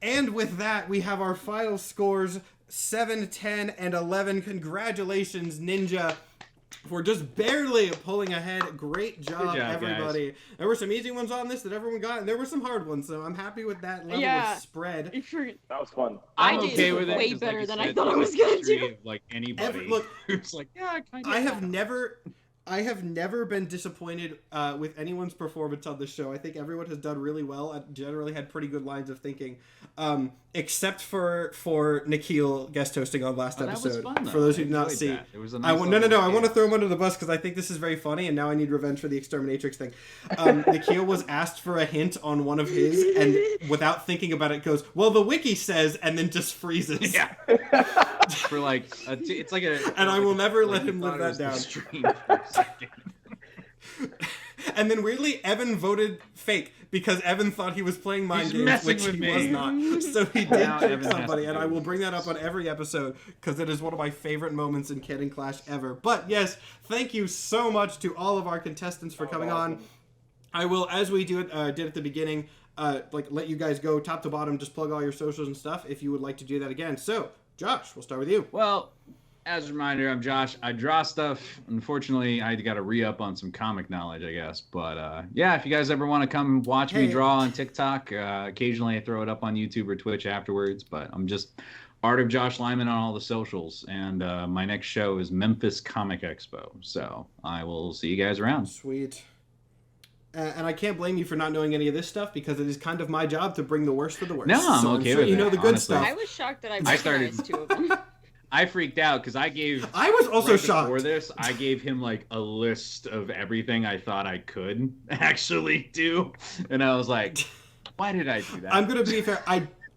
And with that, we have our final scores: 7, 10, and 11. Congratulations, Ninja, for just barely pulling ahead. Great job, everybody. Guys. There were some easy ones on this that everyone got, and there were some hard ones, so I'm happy with that level of spread. That was fun. I did okay with way better than I thought I was going to do. Like anybody. Look, it's like, yeah, kind of. I have never been disappointed with anyone's performance on this show. I think everyone has done really well and generally had pretty good lines of thinking, except for Nikhil guest hosting on last episode. Fun, for those who did not see, it was a nice I want to throw him under the bus because I think this is very funny, and now I need revenge for the Exterminatrix thing. Nikhil was asked for a hint on one of his, and without thinking about it, goes, "Well, the wiki says," and then then just freezes. Yeah. For like, it's like a. And I will never let him live that down. And then weirdly, Evan voted fake because Evan thought he was playing mind games, which he was not. So he did trick somebody, and I will bring that up on every episode because it is one of my favorite moments in Canon Clash ever. But yes, thank you so much to all of our contestants for coming on. I will, as we did at the beginning, let you guys go top to bottom, just plug all your socials and stuff if you would like to do that again. So, Josh, we'll start with you. Well, as a reminder, I'm Josh. I draw stuff. Unfortunately, I got to re-up on some comic knowledge, I guess. But yeah, if you guys ever want to come watch me draw on TikTok, occasionally I throw it up on YouTube or Twitch afterwards. But I'm just Art of Josh Lyman on all the socials. And my next show is Memphis Comic Expo. So I will see you guys around. Sweet. And I can't blame you for not knowing any of this stuff because it is kind of my job to bring the worst for the worst. No, I'm okay with it. You know the good honestly. stuff. I was shocked that I recognized two of them. I freaked out because I was also shocked. Before this, I gave him like a list of everything I thought I could actually do. And I was like, why did I do that? I'm going to be fair.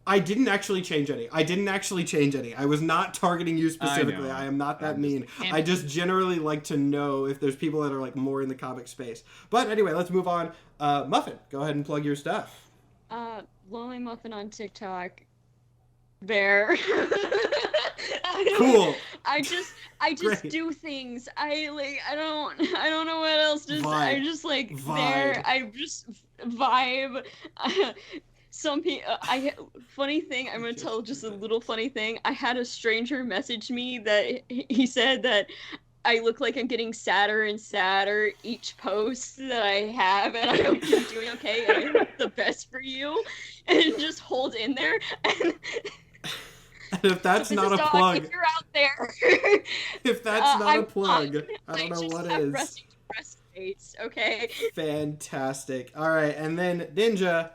I didn't actually change any. I was not targeting you specifically. I am not that mean. I just generally like to know if there's people that are like more in the comic space. But anyway, let's move on. Muffin, go ahead and plug your stuff. Lonely Muffin on TikTok. Bear. Cool. I just Great. do things. I don't know what else to say. I just Vibe. there. I just vibe. Some people. Funny thing. I'm gonna tell just a little funny thing. I had a stranger message me that he said that I look like I'm getting sadder and sadder each post that I have, and I hope you're doing okay, and I hope the best for you, and just hold in there. And if that's not a plug, if you're out there, if that's not a plug, I don't know what is. Resting breast face, okay. Fantastic. All right, and then Ninja.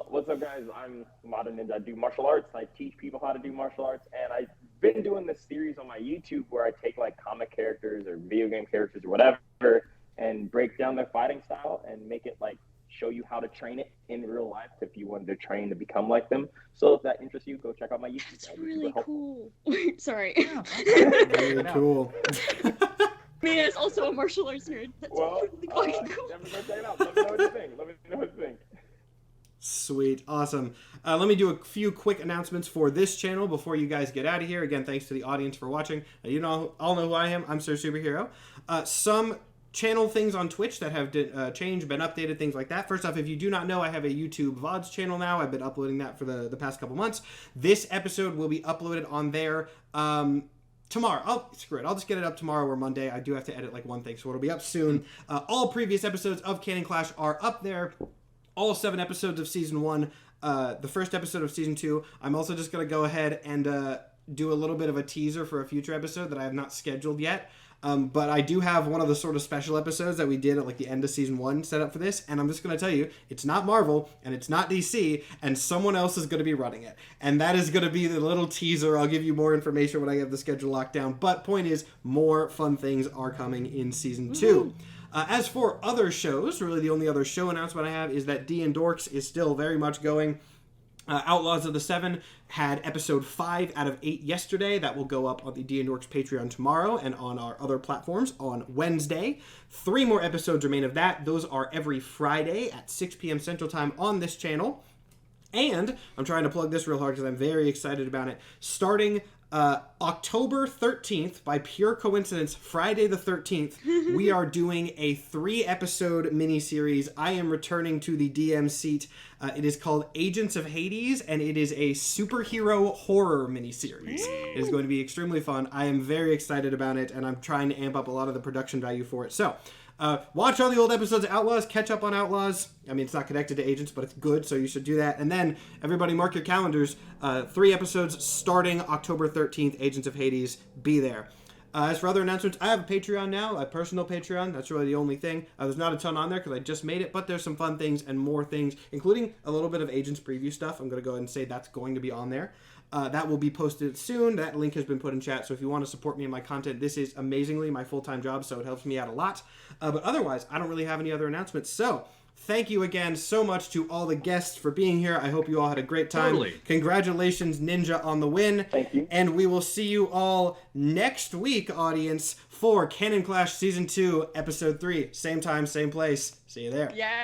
What's up, guys? I'm Modern Ninja. I do martial arts. I teach people how to do martial arts, and I've been doing this series on my YouTube where I take like comic characters or video game characters or whatever and break down their fighting style and make it like show you how to train it in real life if you wanted to train to become like them. So if that interests you, go check out my YouTube. That's really cool. Sorry. Yeah, Very cool. I mean, it's also a martial arts nerd. That's really fucking cool. Never go check it out. Let me know what you think. Let me know what you think. Sweet. Awesome. Let me do a few quick announcements for this channel before you guys get out of here. Again, thanks to the audience for watching. You all know who I am. I'm Sir Superhero. Some channel things on Twitch that have changed, been updated, things like that. First off, if you do not know, I have a YouTube VODs channel now. I've been uploading that for the past couple months. This episode will be uploaded on there tomorrow. Screw it. I'll just get it up tomorrow or Monday. I do have to edit like one thing, so it'll be up soon. All previous episodes of Canon Clash are up there. All 7 episodes of Season 1. The first episode of Season 2. I'm also just going to go ahead and do a little bit of a teaser for a future episode that I have not scheduled yet. But I do have one of the sort of special episodes that we did at like the end of season 1 set up for this, and I'm just going to tell you, it's not Marvel, and it's not DC, and someone else is going to be running it. And that is going to be the little teaser. I'll give you more information when I have the schedule locked down. But point is, more fun things are coming in season 2. As for other shows, really the only other show announcement I have is that DnDorks is still very much going. Outlaws of the Seven had episode 5 out of 8 yesterday. That will go up on the DnDorks Patreon tomorrow and on our other platforms on Wednesday. 3 more episodes remain of that. Those are every Friday at 6 p.m. Central Time on this channel. And I'm trying to plug this real hard because I'm very excited about it. Starting October 13th, by pure coincidence, Friday the 13th, we are doing a 3-episode miniseries. I am returning to the DM seat. It is called Agents of Hades, and it is a superhero horror miniseries. It is going to be extremely fun. I am very excited about it, and I'm trying to amp up a lot of the production value for it. So, watch all the old episodes of Outlaws, catch up on Outlaws. I mean, it's not connected to Agents, but it's good, so you should do that. And then, everybody mark your calendars. 3 episodes starting October 13th, Agents of Hades. Be there. As for other announcements, I have a Patreon now, a personal Patreon. That's really the only thing. There's not a ton on there because I just made it, but there's some fun things and more things, including a little bit of Agents preview stuff. I'm going to go ahead and say that's going to be on there. That will be posted soon. That link has been put in chat, so if you want to support me in my content, this is amazingly my full-time job, so it helps me out a lot. But otherwise, I don't really have any other announcements. So, thank you again so much to all the guests for being here. I hope you all had a great time. Totally. Congratulations, Ninja, on the win. Thank you. And we will see you all next week, audience, for Canon Clash Season 2, Episode 3. Same time, same place. See you there. Yeah.